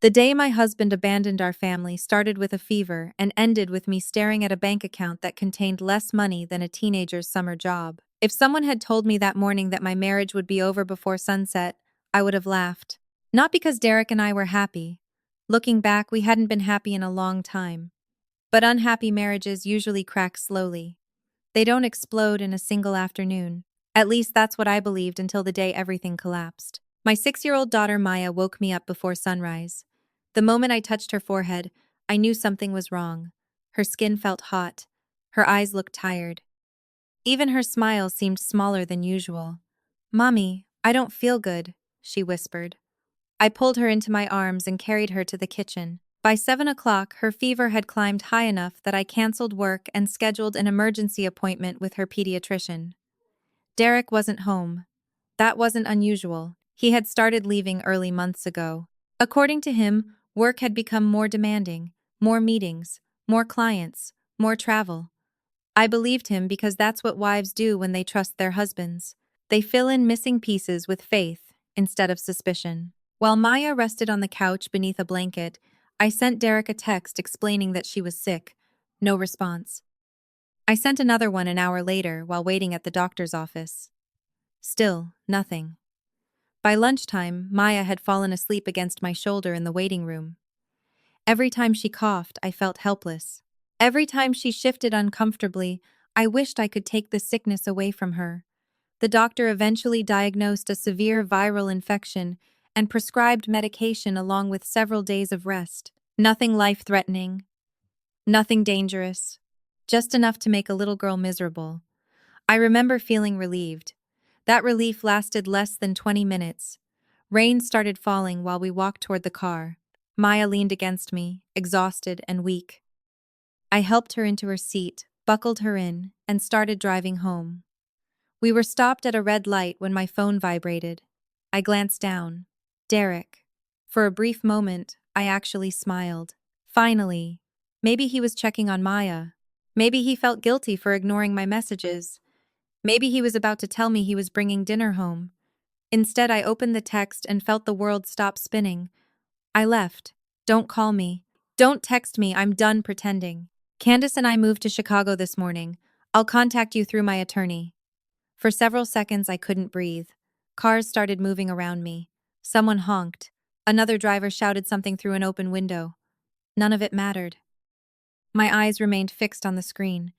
The day my husband abandoned our family started with a fever and ended with me staring at a bank account that contained less money than a teenager's summer job. If someone had told me that morning that my marriage would be over before sunset, I would have laughed. Not because Derek and I were happy. Looking back, we hadn't been happy in a long time. But unhappy marriages usually crack slowly. They don't explode in a single afternoon. At least that's what I believed until the day everything collapsed. My 6-year-old daughter Maya woke me up before sunrise. The moment I touched her forehead, I knew something was wrong. Her skin felt hot. Her eyes looked tired. Even her smile seemed smaller than usual. "Mommy, I don't feel good," she whispered. I pulled her into my arms and carried her to the kitchen. By 7 o'clock, her fever had climbed high enough that I canceled work and scheduled an emergency appointment with her pediatrician. Derek wasn't home. That wasn't unusual. He had started leaving early months ago. According to him, work had become more demanding, more meetings, more clients, more travel. I believed him because that's what wives do when they trust their husbands. They fill in missing pieces with faith instead of suspicion. While Maya rested on the couch beneath a blanket, I sent Derek a text explaining that she was sick. No response. I sent another one an hour later while waiting at the doctor's office. Still, nothing. By lunchtime, Maya had fallen asleep against my shoulder in the waiting room. Every time she coughed, I felt helpless. Every time she shifted uncomfortably, I wished I could take the sickness away from her. The doctor eventually diagnosed a severe viral infection and prescribed medication along with several days of rest. Nothing life-threatening, nothing dangerous, just enough to make a little girl miserable. I remember feeling relieved. That relief lasted less than 20 minutes. Rain started falling while we walked toward the car. Maya leaned against me, exhausted and weak. I helped her into her seat, buckled her in, and started driving home. We were stopped at a red light when my phone vibrated. I glanced down. Derek. For a brief moment, I actually smiled. Finally. Maybe he was checking on Maya. Maybe he felt guilty for ignoring my messages. Maybe he was about to tell me he was bringing dinner home. Instead, I opened the text and felt the world stop spinning. I left. Don't call me. Don't text me, I'm done pretending. Candace and I moved to Chicago this morning. I'll contact you through my attorney. For several seconds, I couldn't breathe. Cars started moving around me. Someone honked. Another driver shouted something through an open window. None of it mattered. My eyes remained fixed on the screen.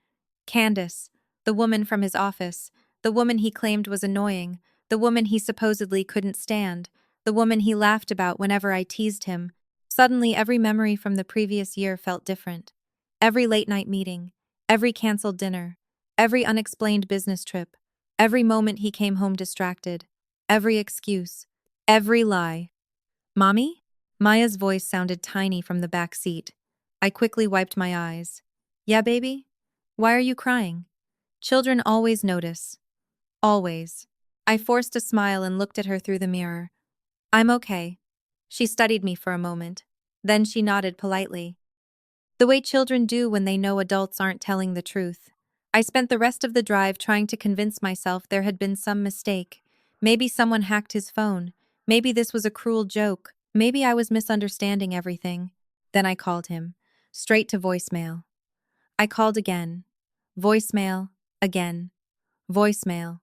Candace, the woman from his office, the woman he claimed was annoying, the woman he supposedly couldn't stand, the woman he laughed about whenever I teased him. Suddenly, every memory from the previous year felt different. Every late-night meeting, every canceled dinner, every unexplained business trip, every moment he came home distracted, every excuse, every lie. "Mommy?" Maya's voice sounded tiny from the back seat. I quickly wiped my eyes. "Yeah, baby? Why are you crying?" Children always notice. Always. I forced a smile and looked at her through the mirror. "I'm okay." She studied me for a moment. Then she nodded politely. The way children do when they know adults aren't telling the truth. I spent the rest of the drive trying to convince myself there had been some mistake. Maybe someone hacked his phone. Maybe this was a cruel joke. Maybe I was misunderstanding everything. Then I called him. Straight to voicemail. I called again. Voicemail. Again. Voicemail.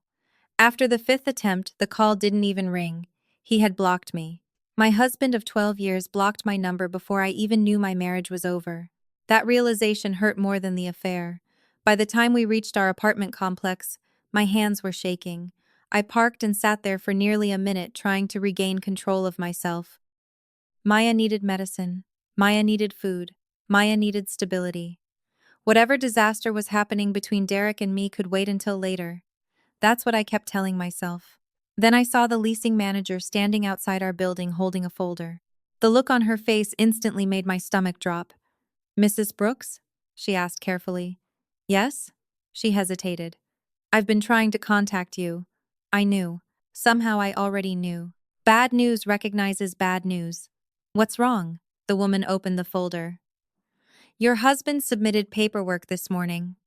After the 5th attempt, the call didn't even ring. He had blocked me. My husband of 12 years blocked my number before I even knew my marriage was over. That realization hurt more than the affair. By the time we reached our apartment complex, my hands were shaking. I parked and sat there for nearly a minute trying to regain control of myself. Maya needed medicine. Maya needed food. Maya needed stability. Whatever disaster was happening between Derek and me could wait until later. That's what I kept telling myself. Then I saw the leasing manager standing outside our building holding a folder. The look on her face instantly made my stomach drop. "Mrs. Brooks?" she asked carefully. "Yes?" She hesitated. "I've been trying to contact you." I knew. Somehow I already knew. Bad news recognizes bad news. "What's wrong?" The woman opened the folder. "Your husband submitted paperwork this morning."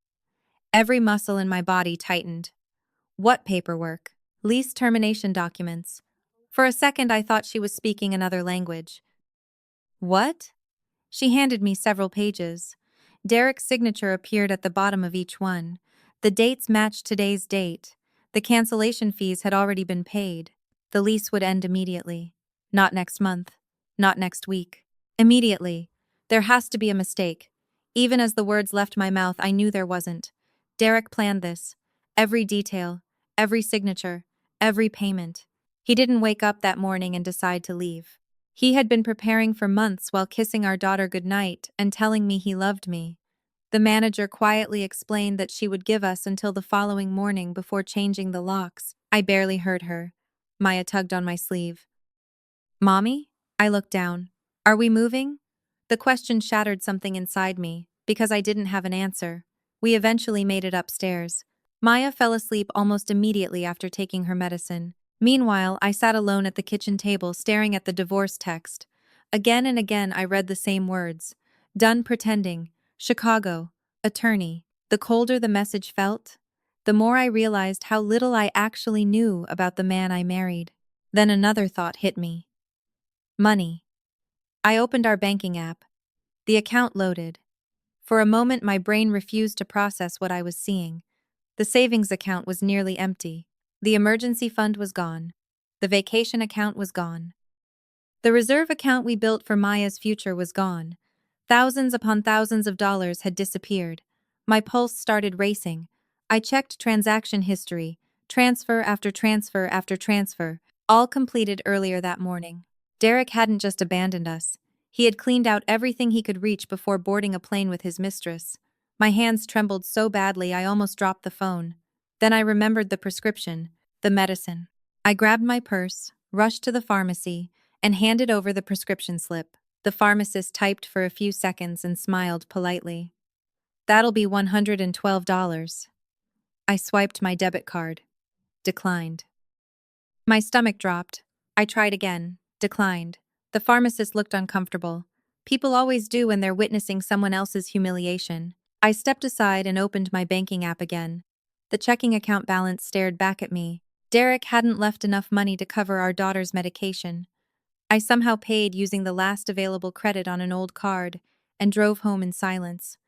Every muscle in my body tightened. "What paperwork?" "Lease termination documents." For a second I thought she was speaking another language. What? She handed me several pages. Derek's signature appeared at the bottom of each one. The dates matched today's date. The cancellation fees had already been paid. The lease would end immediately. Not next month. Not next week. Immediately. There has to be a mistake. Even as the words left my mouth, I knew there wasn't. Derek planned this. Every detail, every signature, every payment. He didn't wake up that morning and decide to leave. He had been preparing for months while kissing our daughter goodnight and telling me he loved me. The manager quietly explained that she would give us until the following morning before changing the locks. I barely heard her. Maya tugged on my sleeve. Mommy? I looked down. Are we moving? The question shattered something inside me, because I didn't have an answer. We eventually made it upstairs. Maya fell asleep almost immediately after taking her medicine. Meanwhile, I sat alone at the kitchen table staring at the divorce text. Again and again I read the same words. Done pretending. Chicago. Attorney. The colder the message felt, the more I realized how little I actually knew about the man I married. Then another thought hit me. Money. I opened our banking app. The account loaded. For a moment my brain refused to process what I was seeing. The savings account was nearly empty. The emergency fund was gone. The vacation account was gone. The reserve account we built for Maya's future was gone. Thousands upon thousands of dollars had disappeared. My pulse started racing. I checked transaction history, transfer after transfer after transfer, all completed earlier that morning. Derek hadn't just abandoned us. He had cleaned out everything he could reach before boarding a plane with his mistress. My hands trembled so badly I almost dropped the phone. Then I remembered the prescription, the medicine. I grabbed my purse, rushed to the pharmacy, and handed over the prescription slip. The pharmacist typed for a few seconds and smiled politely. That'll be $112. I swiped my debit card. Declined. My stomach dropped. I tried again. Declined. The pharmacist looked uncomfortable. People always do when they're witnessing someone else's humiliation. I stepped aside and opened my banking app again. The checking account balance stared back at me. Derek hadn't left enough money to cover our daughter's medication. I somehow paid using the last available credit on an old card and drove home in silence.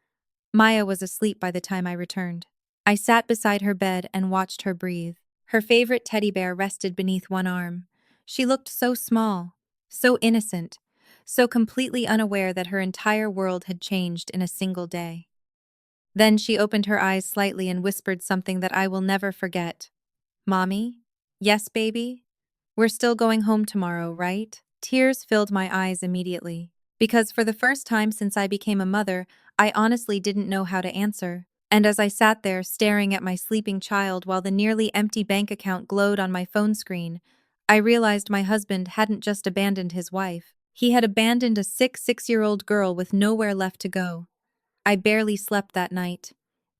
Maya was asleep by the time I returned. I sat beside her bed and watched her breathe. Her favorite teddy bear rested beneath one arm. She looked so small, so innocent, so completely unaware that her entire world had changed in a single day. Then she opened her eyes slightly and whispered something that I will never forget. Mommy? Yes, baby? We're still going home tomorrow, right? Tears filled my eyes immediately. Because for the first time since I became a mother, I honestly didn't know how to answer. And as I sat there staring at my sleeping child while the nearly empty bank account glowed on my phone screen, I realized my husband hadn't just abandoned his wife. He had abandoned a sick 6-year-old girl with nowhere left to go. I barely slept that night.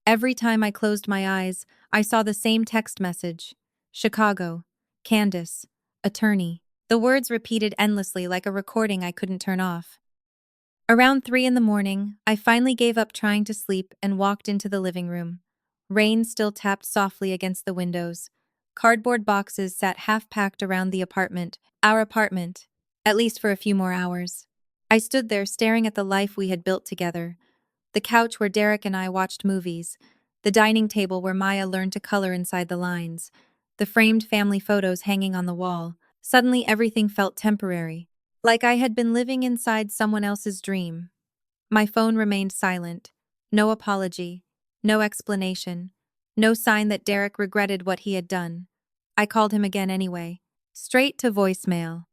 Every time I closed my eyes, I saw the same text message. Chicago. Candace. Attorney. The words repeated endlessly like a recording I couldn't turn off. Around 3 in the morning, I finally gave up trying to sleep and walked into the living room. Rain still tapped softly against the windows. Cardboard boxes sat half-packed around the apartment, our apartment, at least for a few more hours. I stood there staring at the life we had built together. The couch where Derek and I watched movies, the dining table where Maya learned to color inside the lines, the framed family photos hanging on the wall. Suddenly everything felt temporary, like I had been living inside someone else's dream. My phone remained silent. No apology, no explanation, no sign that Derek regretted what he had done. I called him again anyway, straight to voicemail.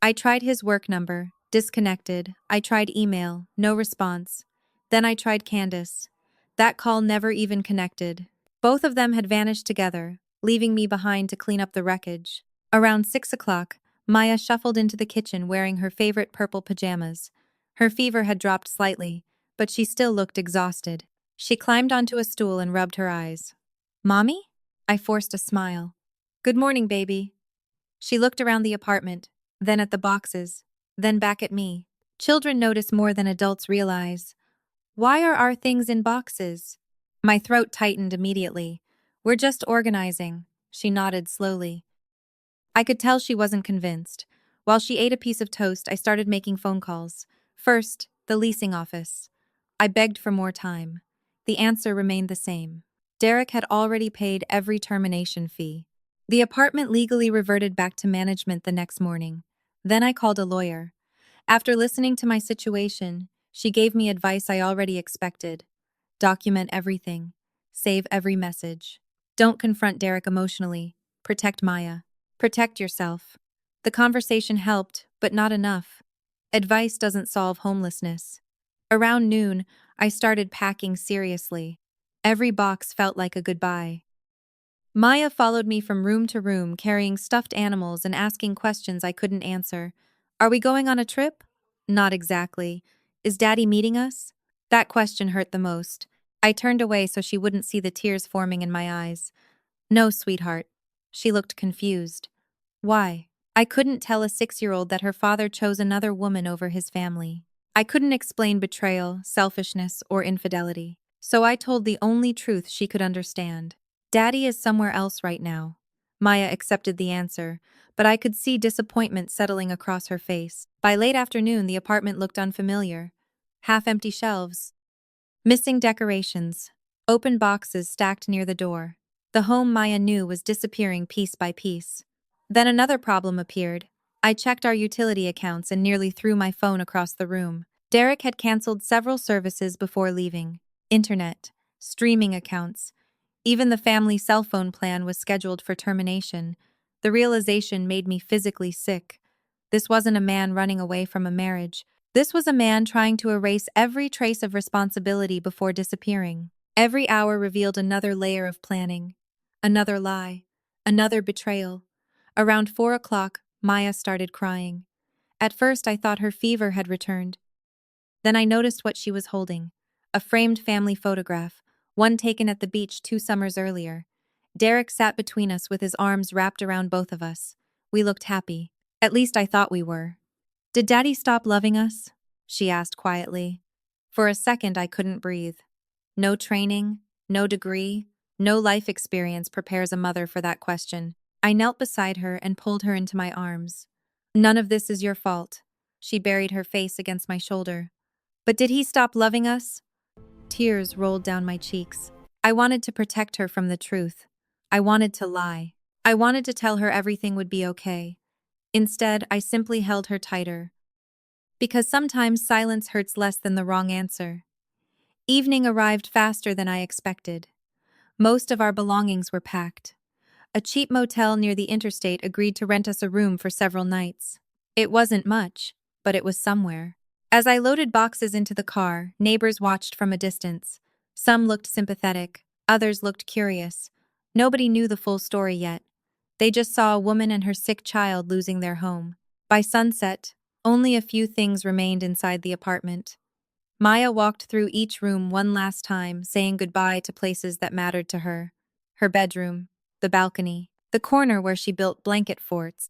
I tried his work number, disconnected. I tried email, no response. Then I tried Candace. That call never even connected. Both of them had vanished together, leaving me behind to clean up the wreckage. Around 6 o'clock, Maya shuffled into the kitchen wearing her favorite purple pajamas. Her fever had dropped slightly, but she still looked exhausted. She climbed onto a stool and rubbed her eyes. Mommy? I forced a smile. Good morning, baby. She looked around the apartment, then at the boxes, then back at me. Children notice more than adults realize. Why are our things in boxes? My throat tightened immediately. We're just organizing, she nodded slowly. I could tell she wasn't convinced. While she ate a piece of toast, I started making phone calls. First, the leasing office. I begged for more time. The answer remained the same. Derek had already paid every termination fee. The apartment legally reverted back to management the next morning. Then I called a lawyer. After listening to my situation, she gave me advice I already expected. Document everything. Save every message. Don't confront Derek emotionally. Protect Maya. Protect yourself. The conversation helped, but not enough. Advice doesn't solve homelessness. Around noon, I started packing seriously. Every box felt like a goodbye. Maya followed me from room to room, carrying stuffed animals and asking questions I couldn't answer. Are we going on a trip? Not exactly. Is Daddy meeting us? That question hurt the most. I turned away so she wouldn't see the tears forming in my eyes. No, sweetheart. She looked confused. Why? I couldn't tell a 6-year-old that her father chose another woman over his family. I couldn't explain betrayal, selfishness, or infidelity. So I told the only truth she could understand. Daddy is somewhere else right now. Maya accepted the answer, but I could see disappointment settling across her face. By late afternoon, the apartment looked unfamiliar. Half-empty shelves, missing decorations, open boxes stacked near the door. The home Maya knew was disappearing piece by piece. Then another problem appeared. I checked our utility accounts and nearly threw my phone across the room. Derek had canceled several services before leaving. Internet, streaming accounts. Even the family cell phone plan was scheduled for termination. The realization made me physically sick. This wasn't a man running away from a marriage. This was a man trying to erase every trace of responsibility before disappearing. Every hour revealed another layer of planning, another lie, another betrayal. Around 4 o'clock, Maya started crying. At first, I thought her fever had returned. Then I noticed what she was holding. A framed family photograph, one taken at the beach 2 summers earlier. Derek sat between us with his arms wrapped around both of us. We looked happy. At least I thought we were. Did Daddy stop loving us? She asked quietly. For a second, I couldn't breathe. No training, no degree, no life experience prepares a mother for that question. I knelt beside her and pulled her into my arms. None of this is your fault. She buried her face against my shoulder. But did he stop loving us? Tears rolled down my cheeks. I wanted to protect her from the truth. I wanted to lie. I wanted to tell her everything would be okay. Instead, I simply held her tighter. Because sometimes silence hurts less than the wrong answer. Evening arrived faster than I expected. Most of our belongings were packed. A cheap motel near the interstate agreed to rent us a room for several nights. It wasn't much, but it was somewhere. As I loaded boxes into the car, neighbors watched from a distance. Some looked sympathetic, others looked curious. Nobody knew the full story yet. They just saw a woman and her sick child losing their home. By sunset, only a few things remained inside the apartment. Maya walked through each room one last time, saying goodbye to places that mattered to her. Her bedroom, the balcony, the corner where she built blanket forts.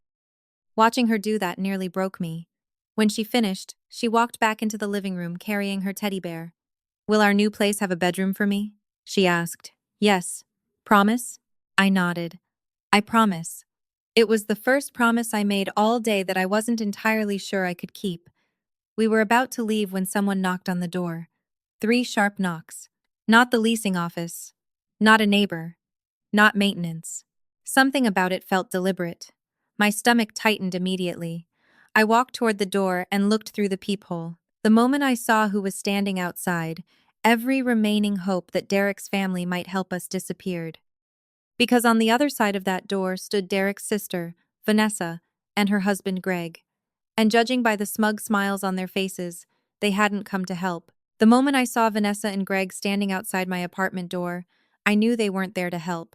Watching her do that nearly broke me. When she finished, she walked back into the living room carrying her teddy bear. Will our new place have a bedroom for me? She asked. Yes. Promise? I nodded. I promise. It was the first promise I made all day that I wasn't entirely sure I could keep. We were about to leave when someone knocked on the door. 3 sharp knocks. Not the leasing office. Not a neighbor. Not maintenance. Something about it felt deliberate. My stomach tightened immediately. I walked toward the door and looked through the peephole. The moment I saw who was standing outside, every remaining hope that Derek's family might help us disappeared. Because on the other side of that door stood Derek's sister, Vanessa, and her husband Greg. And judging by the smug smiles on their faces, they hadn't come to help. The moment I saw Vanessa and Greg standing outside my apartment door, I knew they weren't there to help.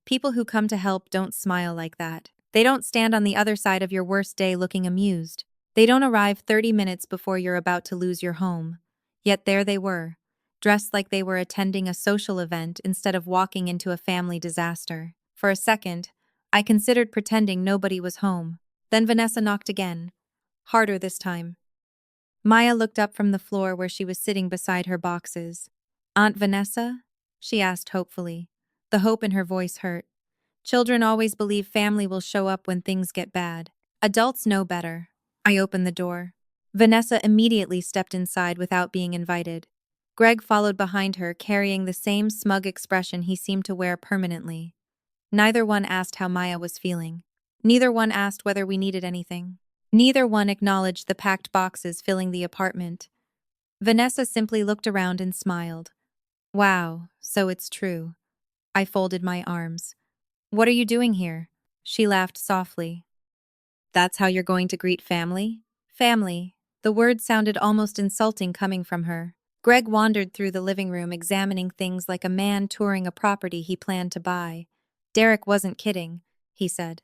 People who come to help don't smile like that. They don't stand on the other side of your worst day looking amused. They don't arrive 30 minutes before you're about to lose your home. Yet there they were, dressed like they were attending a social event instead of walking into a family disaster. For a second, I considered pretending nobody was home. Then Vanessa knocked again. Harder this time. Maya looked up from the floor where she was sitting beside her boxes. Aunt Vanessa? She asked hopefully. The hope in her voice hurt. Children always believe family will show up when things get bad. Adults know better. I opened the door. Vanessa immediately stepped inside without being invited. Greg followed behind her, carrying the same smug expression he seemed to wear permanently. Neither one asked how Maya was feeling. Neither one asked whether we needed anything. Neither one acknowledged the packed boxes filling the apartment. Vanessa simply looked around and smiled. Wow, so it's true. I folded my arms. What are you doing here? She laughed softly. That's how you're going to greet family? Family. The word sounded almost insulting coming from her. Greg wandered through the living room, examining things like a man touring a property he planned to buy. Derek wasn't kidding, he said.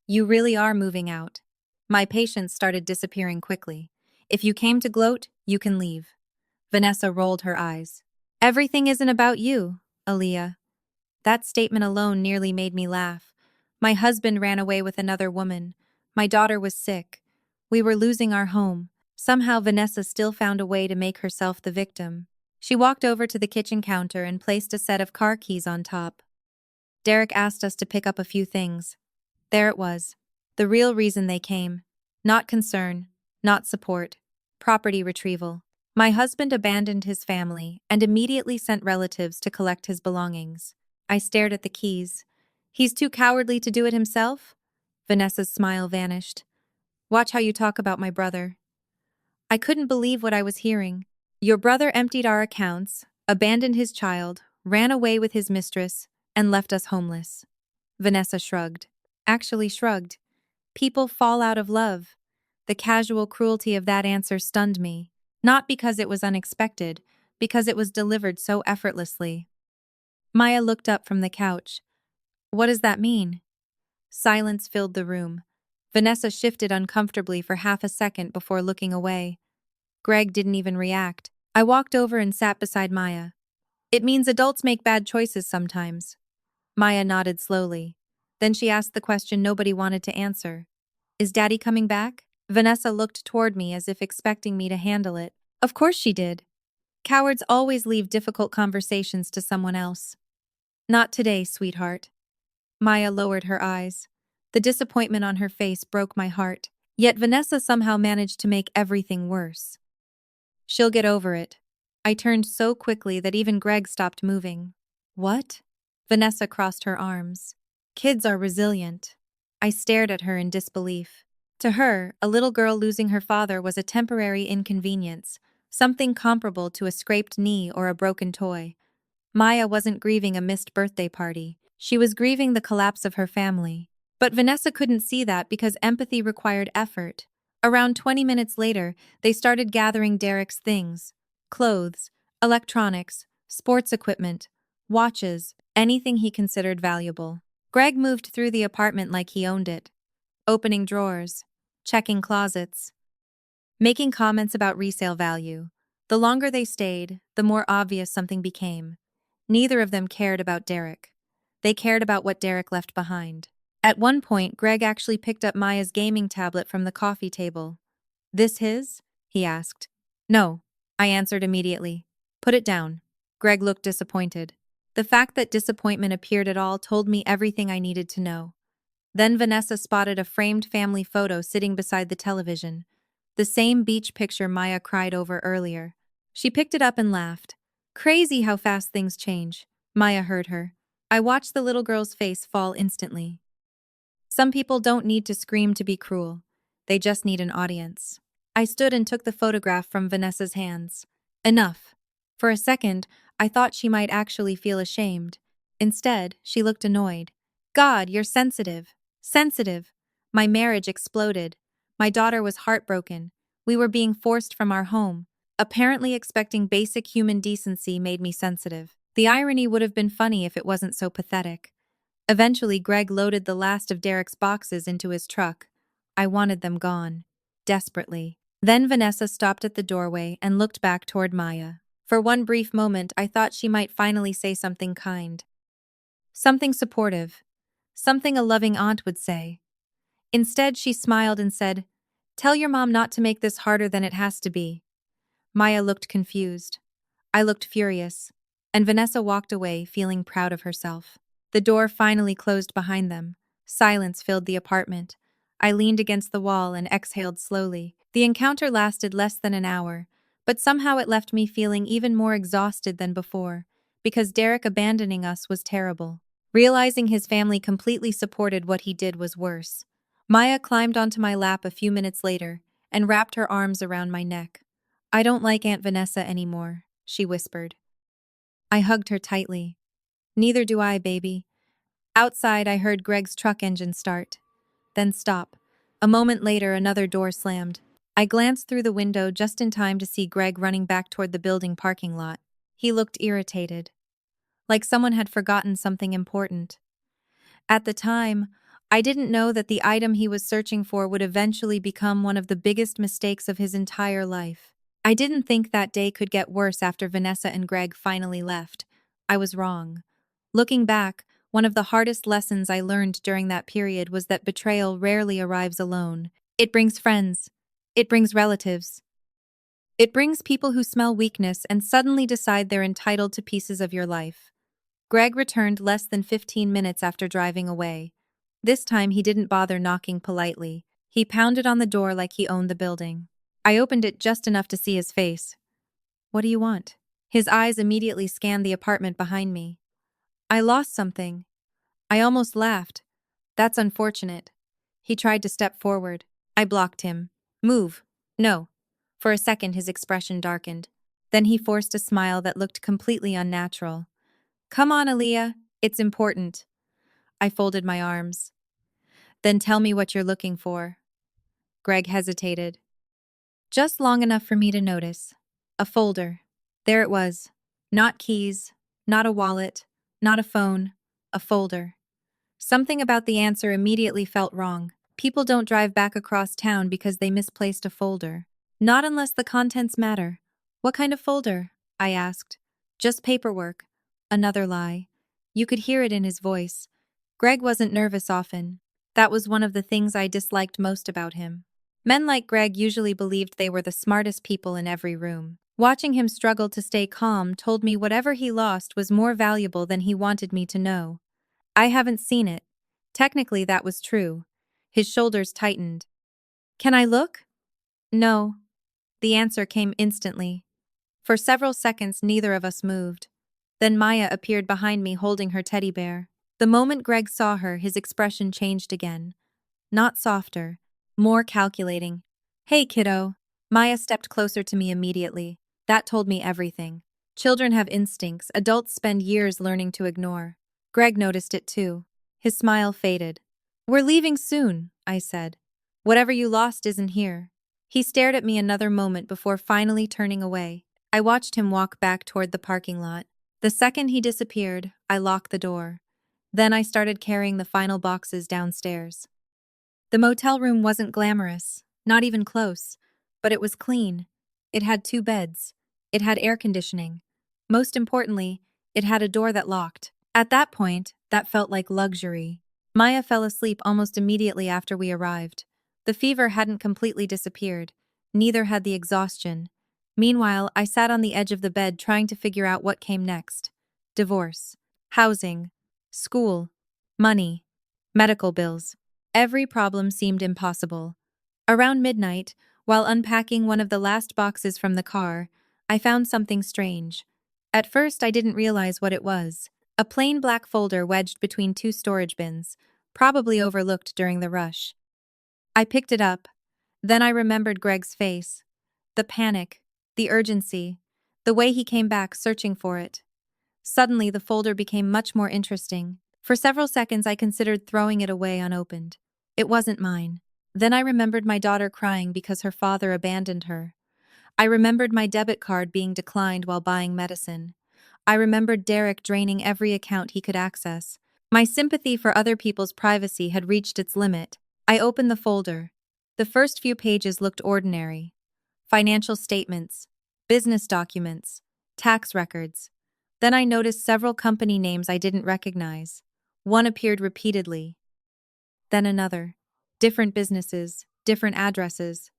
You really are moving out. My patience started disappearing quickly. If you came to gloat, you can leave. Vanessa rolled her eyes. Everything isn't about you, Aaliyah. That statement alone nearly made me laugh. My husband ran away with another woman. My daughter was sick. We were losing our home. Somehow Vanessa still found a way to make herself the victim. She walked over to the kitchen counter and placed a set of car keys on top. Derek asked us to pick up a few things. There it was. The real reason they came. Not concern, not support. Property retrieval. My husband abandoned his family and immediately sent relatives to collect his belongings. I stared at the keys. He's too cowardly to do it himself? Vanessa's smile vanished. Watch how you talk about my brother. I couldn't believe what I was hearing. Your brother emptied our accounts, abandoned his child, ran away with his mistress, and left us homeless. Vanessa shrugged. Actually shrugged. People fall out of love. The casual cruelty of that answer stunned me. Not because it was unexpected, because it was delivered so effortlessly. Maya looked up from the couch. What does that mean? Silence filled the room. Vanessa shifted uncomfortably for half a second before looking away. Greg didn't even react. I walked over and sat beside Maya. It means adults make bad choices sometimes. Maya nodded slowly. Then she asked the question nobody wanted to answer. Is Daddy coming back? Vanessa looked toward me as if expecting me to handle it. Of course she did. Cowards always leave difficult conversations to someone else. Not today, sweetheart. Maya lowered her eyes. The disappointment on her face broke my heart. Yet Vanessa somehow managed to make everything worse. She'll get over it. I turned so quickly that even Greg stopped moving. What? Vanessa crossed her arms. Kids are resilient. I stared at her in disbelief. To her, a little girl losing her father was a temporary inconvenience, something comparable to a scraped knee or a broken toy. Maya wasn't grieving a missed birthday party. She was grieving the collapse of her family. But Vanessa couldn't see that because empathy required effort. Around 20 minutes later, they started gathering Derek's things. Clothes, electronics, sports equipment, watches, anything he considered valuable. Greg moved through the apartment like he owned it. Opening drawers, checking closets, making comments about resale value. The longer they stayed, the more obvious something became. Neither of them cared about Derek. They cared about what Derek left behind. At one point, Greg actually picked up Maya's gaming tablet from the coffee table. This his? He asked. No, I answered immediately. Put it down. Greg looked disappointed. The fact that disappointment appeared at all told me everything I needed to know. Then Vanessa spotted a framed family photo sitting beside the television. The same beach picture Maya cried over earlier. She picked it up and laughed. Crazy how fast things change. Maya heard her. I watched the little girl's face fall instantly. Some people don't need to scream to be cruel. They just need an audience. I stood and took the photograph from Vanessa's hands. Enough. For a second, I thought she might actually feel ashamed. Instead, she looked annoyed. God, you're sensitive. Sensitive. My marriage exploded. My daughter was heartbroken. We were being forced from our home. Apparently expecting basic human decency made me sensitive. The irony would have been funny if it wasn't so pathetic. Eventually, Greg loaded the last of Derek's boxes into his truck. I wanted them gone. Desperately. Then Vanessa stopped at the doorway and looked back toward Maya. For one brief moment, I thought she might finally say something kind. Something supportive. Something a loving aunt would say. Instead, she smiled and said, "Tell your mom not to make this harder than it has to be." Maya looked confused. I looked furious. And Vanessa walked away, feeling proud of herself. The door finally closed behind them. Silence filled the apartment. I leaned against the wall and exhaled slowly. The encounter lasted less than an hour, but somehow it left me feeling even more exhausted than before, because Derek abandoning us was terrible. Realizing his family completely supported what he did was worse. Maya climbed onto my lap a few minutes later and wrapped her arms around my neck. "I don't like Aunt Vanessa anymore," she whispered. I hugged her tightly. "Neither do I, baby." Outside, I heard Greg's truck engine start, then stop. A moment later, another door slammed. I glanced through the window just in time to see Greg running back toward the building parking lot. He looked irritated, like someone had forgotten something important. At the time, I didn't know that the item he was searching for would eventually become one of the biggest mistakes of his entire life. I didn't think that day could get worse after Vanessa and Greg finally left. I was wrong. Looking back, one of the hardest lessons I learned during that period was that betrayal rarely arrives alone. It brings friends. It brings relatives. It brings people who smell weakness and suddenly decide they're entitled to pieces of your life. Greg returned less than 15 minutes after driving away. This time he didn't bother knocking politely. He pounded on the door like he owned the building. I opened it just enough to see his face. "What do you want?" His eyes immediately scanned the apartment behind me. "I lost something." I almost laughed. "That's unfortunate." He tried to step forward. I blocked him. "Move." "No." For a second his expression darkened. Then he forced a smile that looked completely unnatural. "Come on, Aaliyah. It's important." I folded my arms. "Then tell me what you're looking for." Greg hesitated. Just long enough for me to notice. A folder. There it was. Not keys, not a wallet, not a phone. A folder. Something about the answer immediately felt wrong. People don't drive back across town because they misplaced a folder. Not unless the contents matter. "What kind of folder?" I asked. "Just paperwork." Another lie. You could hear it in his voice. Greg wasn't nervous often. That was one of the things I disliked most about him. Men like Greg usually believed they were the smartest people in every room. Watching him struggle to stay calm told me whatever he lost was more valuable than he wanted me to know. "I haven't seen it." Technically, that was true. His shoulders tightened. "Can I look?" "No." The answer came instantly. For several seconds, neither of us moved. Then Maya appeared behind me holding her teddy bear. The moment Greg saw her, his expression changed again. Not softer, more calculating. "Hey, kiddo." Maya stepped closer to me immediately. That told me everything. Children have instincts adults spend years learning to ignore. Greg noticed it too. His smile faded. "We're leaving soon," I said. "Whatever you lost isn't here." He stared at me another moment before finally turning away. I watched him walk back toward the parking lot. The second he disappeared, I locked the door. Then I started carrying the final boxes downstairs. The motel room wasn't glamorous, not even close, but it was clean. It had 2 beds. It had air conditioning. Most importantly, it had a door that locked. At that point, that felt like luxury. Maya fell asleep almost immediately after we arrived. The fever hadn't completely disappeared. Neither had the exhaustion. Meanwhile, I sat on the edge of the bed trying to figure out what came next. Divorce, housing, school, money, medical bills. Every problem seemed impossible. Around midnight, while unpacking one of the last boxes from the car, I found something strange. At first, I didn't realize what it was. A plain black folder wedged between 2 storage bins, probably overlooked during the rush. I picked it up. Then I remembered Greg's face. The panic, the urgency, the way he came back searching for it. Suddenly, the folder became much more interesting. For several seconds, I considered throwing it away unopened. It wasn't mine. Then I remembered my daughter crying because her father abandoned her. I remembered my debit card being declined while buying medicine. I remembered Derek draining every account he could access. My sympathy for other people's privacy had reached its limit. I opened the folder. The first few pages looked ordinary. Financial statements, business documents, tax records. Then I noticed several company names I didn't recognize. One appeared repeatedly. Then another. Different businesses, different addresses.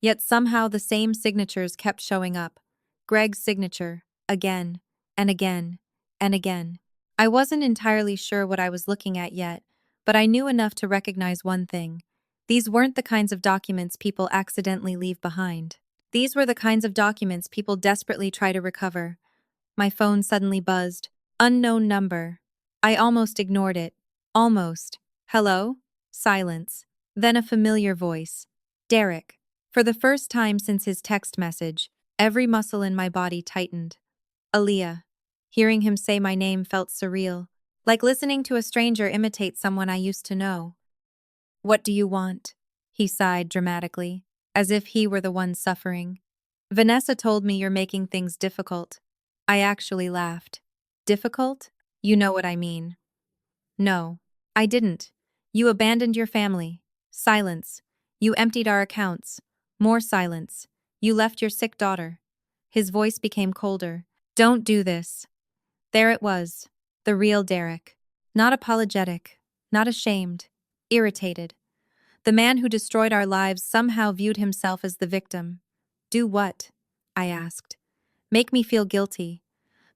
Yet somehow the same signatures kept showing up. Greg's signature, again, and again, and again. I wasn't entirely sure what I was looking at yet, but I knew enough to recognize one thing. These weren't the kinds of documents people accidentally leave behind. These were the kinds of documents people desperately try to recover. My phone suddenly buzzed. Unknown number. I almost ignored it. Almost. Hello? Silence. Then a familiar voice. Derek. For the first time since his text message, every muscle in my body tightened. Aaliyah. Hearing him say my name felt surreal, like listening to a stranger imitate someone I used to know. What do you want? He sighed dramatically, as if he were the one suffering. Vanessa told me you're making things difficult. I actually laughed. Difficult? You know what I mean. No, I didn't. You abandoned your family. Silence. You emptied our accounts. More silence. You left your sick daughter. His voice became colder. Don't do this. There it was. The real Derek. Not apologetic. Not ashamed. Irritated. The man who destroyed our lives somehow viewed himself as the victim. Do what? I asked. Make me feel guilty.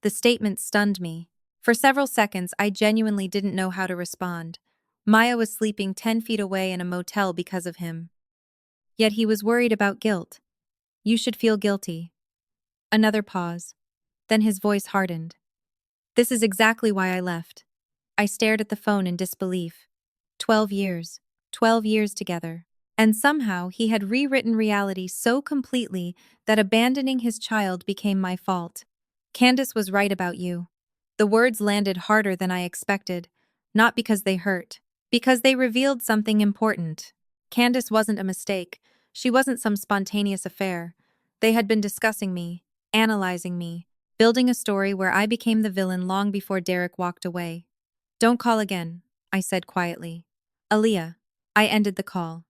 The statement stunned me. For several seconds, I genuinely didn't know how to respond. Maya was sleeping 10 feet away in a motel because of him. Yet he was worried about guilt. You should feel guilty. Another pause. Then his voice hardened. This is exactly why I left. I stared at the phone in disbelief. 12 years. 12 years together. And somehow he had rewritten reality so completely that abandoning his child became my fault. Candace was right about you. The words landed harder than I expected, not because they hurt, because they revealed something important. Candace wasn't a mistake. She wasn't some spontaneous affair. They had been discussing me, analyzing me, building a story where I became the villain long before Derek walked away. Don't call again, I said quietly. Aaliyah. I ended the call.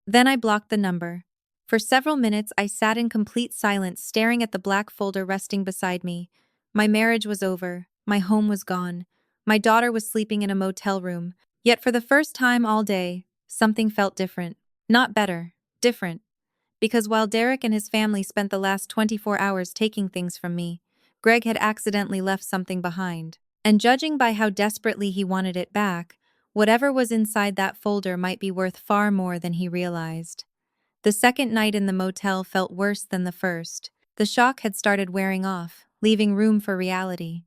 Then I blocked the number. For several minutes, I sat in complete silence, staring at the black folder resting beside me. My marriage was over. My home was gone. My daughter was sleeping in a motel room. Yet for the first time all day, something felt different. Not better, different. Because while Derek and his family spent the last 24 hours taking things from me, Greg had accidentally left something behind. And judging by how desperately he wanted it back, whatever was inside that folder might be worth far more than he realized. The second night in the motel felt worse than the first. The shock had started wearing off, leaving room for reality.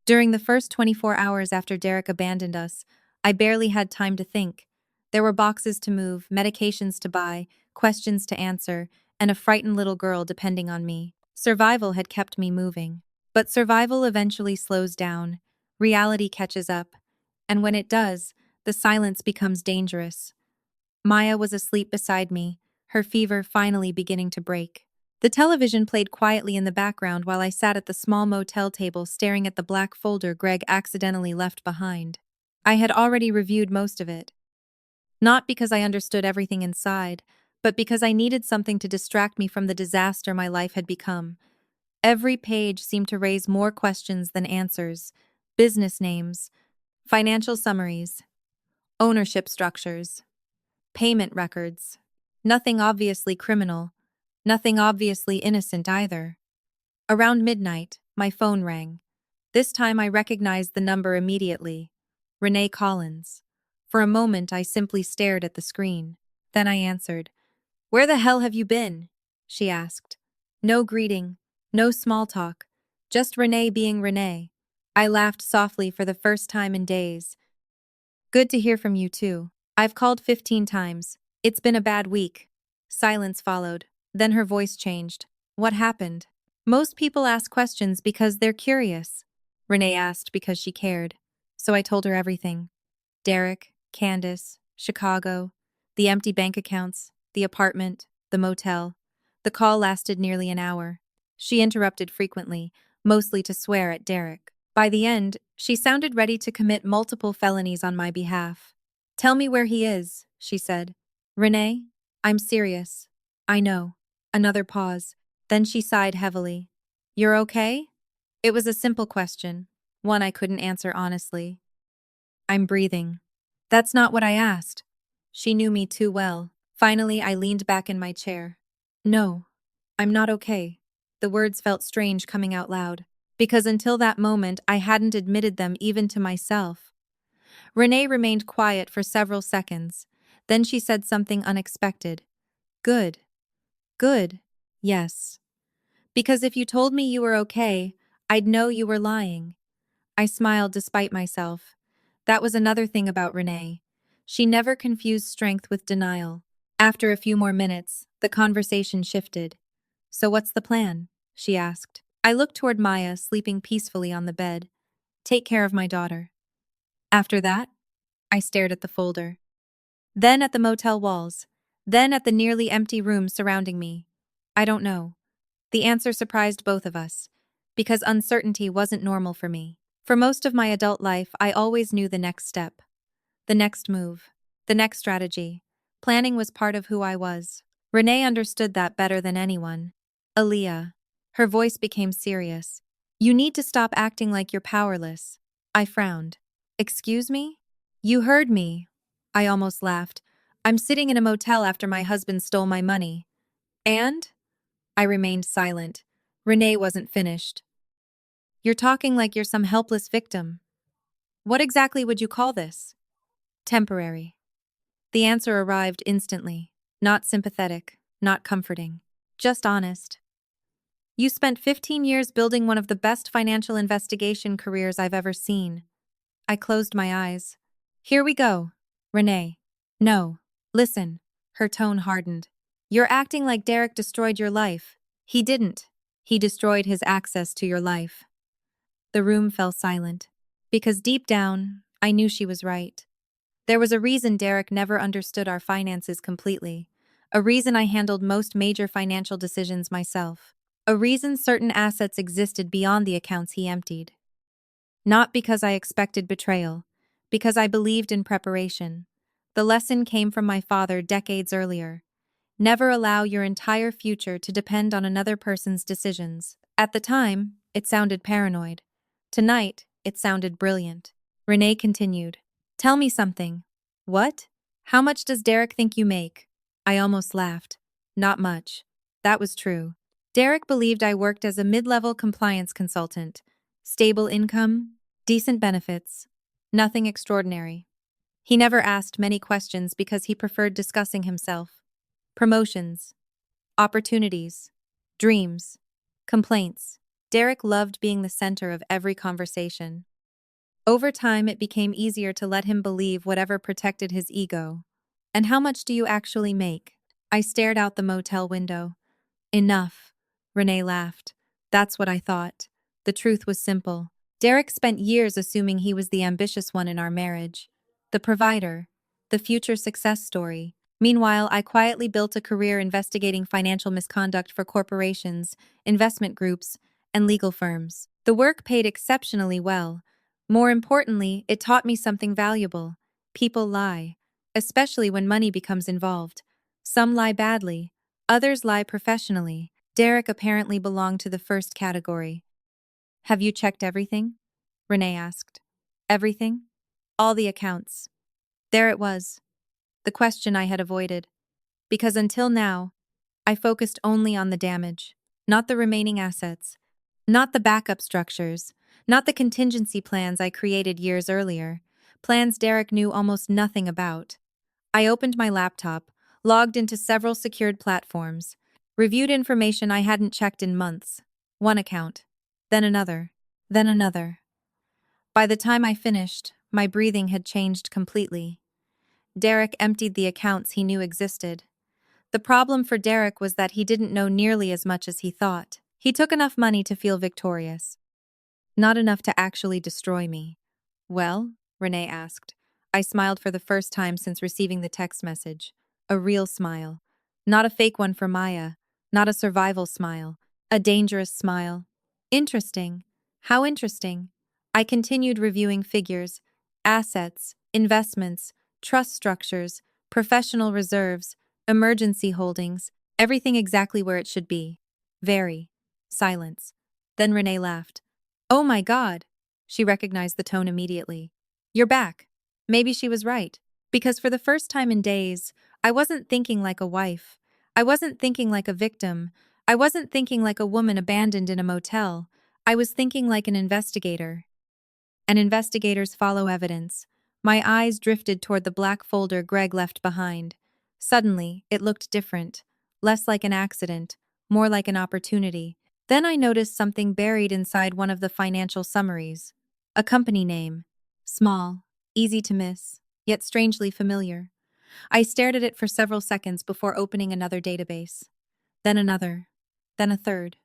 During the first 24 hours after Derek abandoned us, I barely had time to think. There were boxes to move, medications to buy, questions to answer, and a frightened little girl depending on me. Survival had kept me moving. But survival eventually slows down. Reality catches up. And when it does, the silence becomes dangerous. Maya was asleep beside me, her fever finally beginning to break. The television played quietly in the background while I sat at the small motel table staring at the black folder Greg accidentally left behind. I had already reviewed most of it. Not because I understood everything inside, but because I needed something to distract me from the disaster my life had become. Every page seemed to raise more questions than answers. Business names, financial summaries, ownership structures, payment records. Nothing obviously criminal, nothing obviously innocent either. Around midnight, my phone rang. This time I recognized the number immediately. Renee Collins. For a moment I simply stared at the screen. Then I answered. "Where the hell have you been?" she asked. No greeting, no small talk, just Renee being Renee. I laughed softly for the first time in days. Good to hear from you too. I've called 15 times. It's been a bad week. Silence followed. Then her voice changed. What happened? Most people ask questions because they're curious. Renee asked because she cared. So I told her everything. Derek, Candace, Chicago, the empty bank accounts, the apartment, the motel. The call lasted nearly an hour. She interrupted frequently, mostly to swear at Derek. By the end, she sounded ready to commit multiple felonies on my behalf. Tell me where he is, she said. Renee, I'm serious. I know. Another pause. Then she sighed heavily. You're okay? It was a simple question, one I couldn't answer honestly. I'm breathing. That's not what I asked. She knew me too well. Finally, I leaned back in my chair. No, I'm not okay. The words felt strange coming out loud, because until that moment I hadn't admitted them even to myself. Renee remained quiet for several seconds. Then she said something unexpected. Good. Good. Yes. Because if you told me you were okay, I'd know you were lying. I smiled despite myself. That was another thing about Renee. She never confused strength with denial. After a few more minutes, the conversation shifted. So what's the plan? She asked. I looked toward Maya, sleeping peacefully on the bed. Take care of my daughter. After that, I stared at the folder. Then at the motel walls. Then at the nearly empty room surrounding me. I don't know. The answer surprised both of us, because uncertainty wasn't normal for me. For most of my adult life, I always knew the next step, the next move, the next strategy. Planning was part of who I was. Renee understood that better than anyone. Aaliyah. Her voice became serious. You need to stop acting like you're powerless. I frowned. Excuse me? You heard me. I almost laughed. I'm sitting in a motel after my husband stole my money. And? I remained silent. Renee wasn't finished. You're talking like you're some helpless victim. What exactly would you call this? Temporary. The answer arrived instantly. Not sympathetic, not comforting, just honest. You spent 15 years building one of the best financial investigation careers I've ever seen. I closed my eyes. Here we go. Renee. No. Listen. Her tone hardened. You're acting like Derek destroyed your life. He didn't. He destroyed his access to your life. The room fell silent. Because deep down, I knew she was right. There was a reason Derek never understood our finances completely. A reason I handled most major financial decisions myself. A reason certain assets existed beyond the accounts he emptied. Not because I expected betrayal, because I believed in preparation. The lesson came from my father decades earlier. Never allow your entire future to depend on another person's decisions. At the time, it sounded paranoid. Tonight, it sounded brilliant. Renee continued. Tell me something. What? How much does Derek think you make? I almost laughed. Not much. That was true. Derek believed I worked as a mid-level compliance consultant. Stable income, decent benefits, nothing extraordinary. He never asked many questions because he preferred discussing himself. Promotions, opportunities, dreams, complaints. Derek loved being the center of every conversation. Over time, it became easier to let him believe whatever protected his ego. And how much do you actually make? I stared out the motel window. Enough. Renee laughed. That's what I thought. The truth was simple. Derek spent years assuming he was the ambitious one in our marriage. The provider. The future success story. Meanwhile, I quietly built a career investigating financial misconduct for corporations, investment groups, and legal firms. The work paid exceptionally well. More importantly, it taught me something valuable. People lie, especially when money becomes involved. Some lie badly, others lie professionally. Derek apparently belonged to the first category. Have you checked everything? Renee asked. Everything? All the accounts. There it was. The question I had avoided. Because until now, I focused only on the damage, not the remaining assets, not the backup structures, not the contingency plans I created years earlier, plans Derek knew almost nothing about. I opened my laptop, logged into several secured platforms, reviewed information I hadn't checked in months. One account, then another, then another. By the time I finished, my breathing had changed completely. Derek emptied the accounts he knew existed. The problem for Derek was that he didn't know nearly as much as he thought. He took enough money to feel victorious. Not enough to actually destroy me. Well? Renee asked. I smiled for the first time since receiving the text message. A real smile. Not a fake one for Maya. Not a survival smile. A dangerous smile. Interesting. How interesting. I continued reviewing figures, assets, investments, trust structures, professional reserves, emergency holdings, everything exactly where it should be. Very. Silence. Then Renee laughed. Oh my God! She recognized the tone immediately. You're back. Maybe she was right. Because for the first time in days, I wasn't thinking like a wife. I wasn't thinking like a victim. I wasn't thinking like a woman abandoned in a motel. I was thinking like an investigator. And investigators follow evidence. My eyes drifted toward the black folder Greg left behind. Suddenly, it looked different, less like an accident, more like an opportunity. Then I noticed something buried inside one of the financial summaries. A company name. Small, easy to miss, yet strangely familiar. I stared at it for several seconds before opening another database. Then another. Then a third.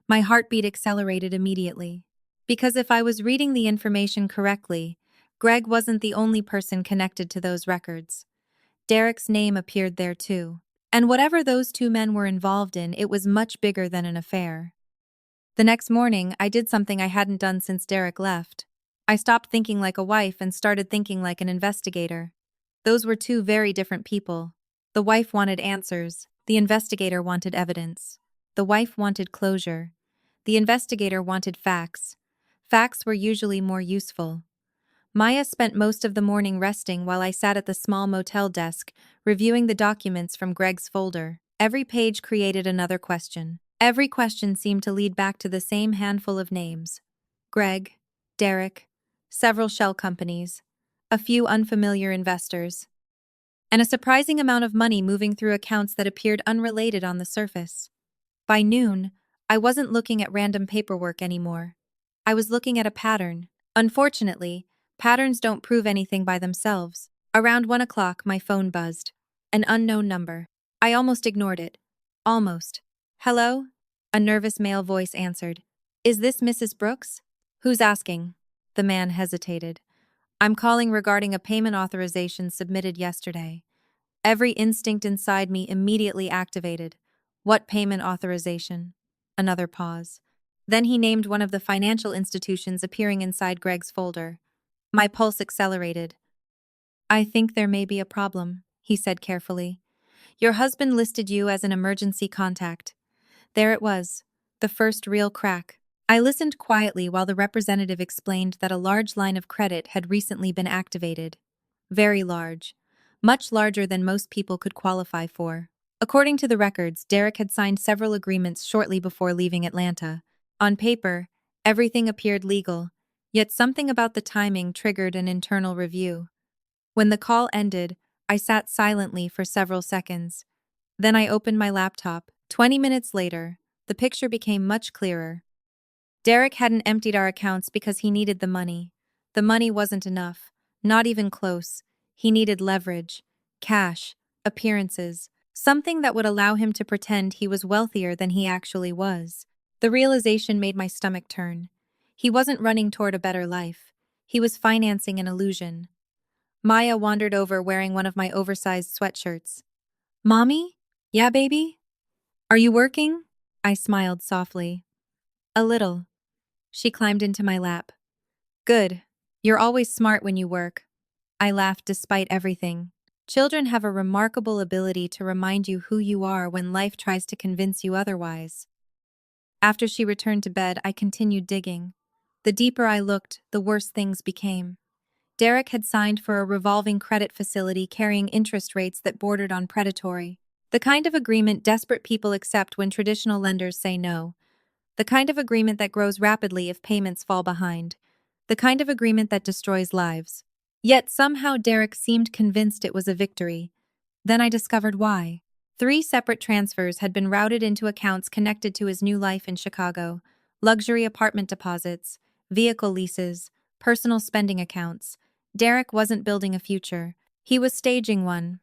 My heartbeat accelerated immediately. Because if I was reading the information correctly, Greg wasn't the only person connected to those records. Derek's name appeared there too. And whatever those two men were involved in, it was much bigger than an affair. The next morning, I did something I hadn't done since Derek left. I stopped thinking like a wife and started thinking like an investigator. Those were two very different people. The wife wanted answers. The investigator wanted evidence. The wife wanted closure. The investigator wanted facts. Facts were usually more useful. Maya spent most of the morning resting while I sat at the small motel desk, reviewing the documents from Greg's folder. Every page created another question. Every question seemed to lead back to the same handful of names. Greg, Derek, several shell companies, a few unfamiliar investors, and a surprising amount of money moving through accounts that appeared unrelated on the surface. By noon, I wasn't looking at random paperwork anymore. I was looking at a pattern. Unfortunately, patterns don't prove anything by themselves. Around 1 o'clock, my phone buzzed. An unknown number. I almost ignored it. Almost. Hello? A nervous male voice answered. Is this Mrs. Brooks? Who's asking? The man hesitated. I'm calling regarding a payment authorization submitted yesterday. Every instinct inside me immediately activated. What payment authorization? Another pause. Then he named one of the financial institutions appearing inside Greg's folder. My pulse accelerated. I think there may be a problem, he said carefully. Your husband listed you as an emergency contact. There it was, the first real crack. I listened quietly while the representative explained that a large line of credit had recently been activated. Very large. Much larger than most people could qualify for. According to the records, Derek had signed several agreements shortly before leaving Atlanta. On paper, everything appeared legal, yet something about the timing triggered an internal review. When the call ended, I sat silently for several seconds. Then I opened my laptop. 20 minutes later, the picture became much clearer. Derek hadn't emptied our accounts because he needed the money. The money wasn't enough, not even close. He needed leverage, cash, appearances, something that would allow him to pretend he was wealthier than he actually was. The realization made my stomach turn. He wasn't running toward a better life. He was financing an illusion. Maya wandered over wearing one of my oversized sweatshirts. Mommy? Yeah, baby? Are you working? I smiled softly. A little. She climbed into my lap. Good. You're always smart when you work. I laughed despite everything. Children have a remarkable ability to remind you who you are when life tries to convince you otherwise. After she returned to bed, I continued digging. The deeper I looked, the worse things became. Derek had signed for a revolving credit facility carrying interest rates that bordered on predatory. The kind of agreement desperate people accept when traditional lenders say no. The kind of agreement that grows rapidly if payments fall behind. The kind of agreement that destroys lives. Yet somehow Derek seemed convinced it was a victory. Then I discovered why. 3 separate transfers had been routed into accounts connected to his new life in Chicago. Luxury apartment deposits, vehicle leases, personal spending accounts. Derek wasn't building a future. He was staging one.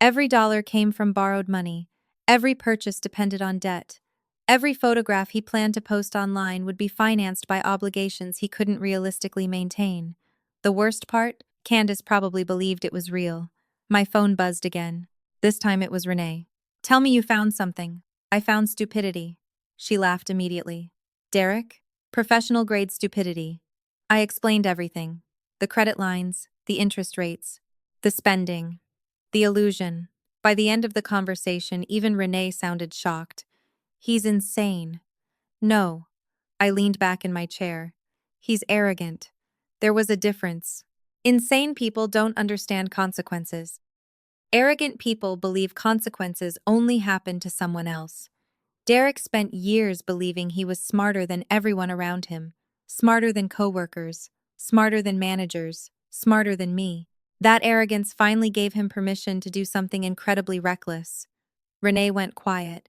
Every dollar came from borrowed money. Every purchase depended on debt. Every photograph he planned to post online would be financed by obligations he couldn't realistically maintain. The worst part? Candace probably believed it was real. My phone buzzed again. This time it was Renee. Tell me you found something. I found stupidity. She laughed immediately. Derek? Professional-grade stupidity. I explained everything. The credit lines, the interest rates, the spending, the illusion. By the end of the conversation, even Renee sounded shocked. He's insane. No. I leaned back in my chair. He's arrogant. There was a difference. Insane people don't understand consequences. Arrogant people believe consequences only happen to someone else. Derek spent years believing he was smarter than everyone around him, smarter than coworkers, smarter than managers, Smarter than me. That arrogance finally gave him permission to do something incredibly reckless. Renee went quiet.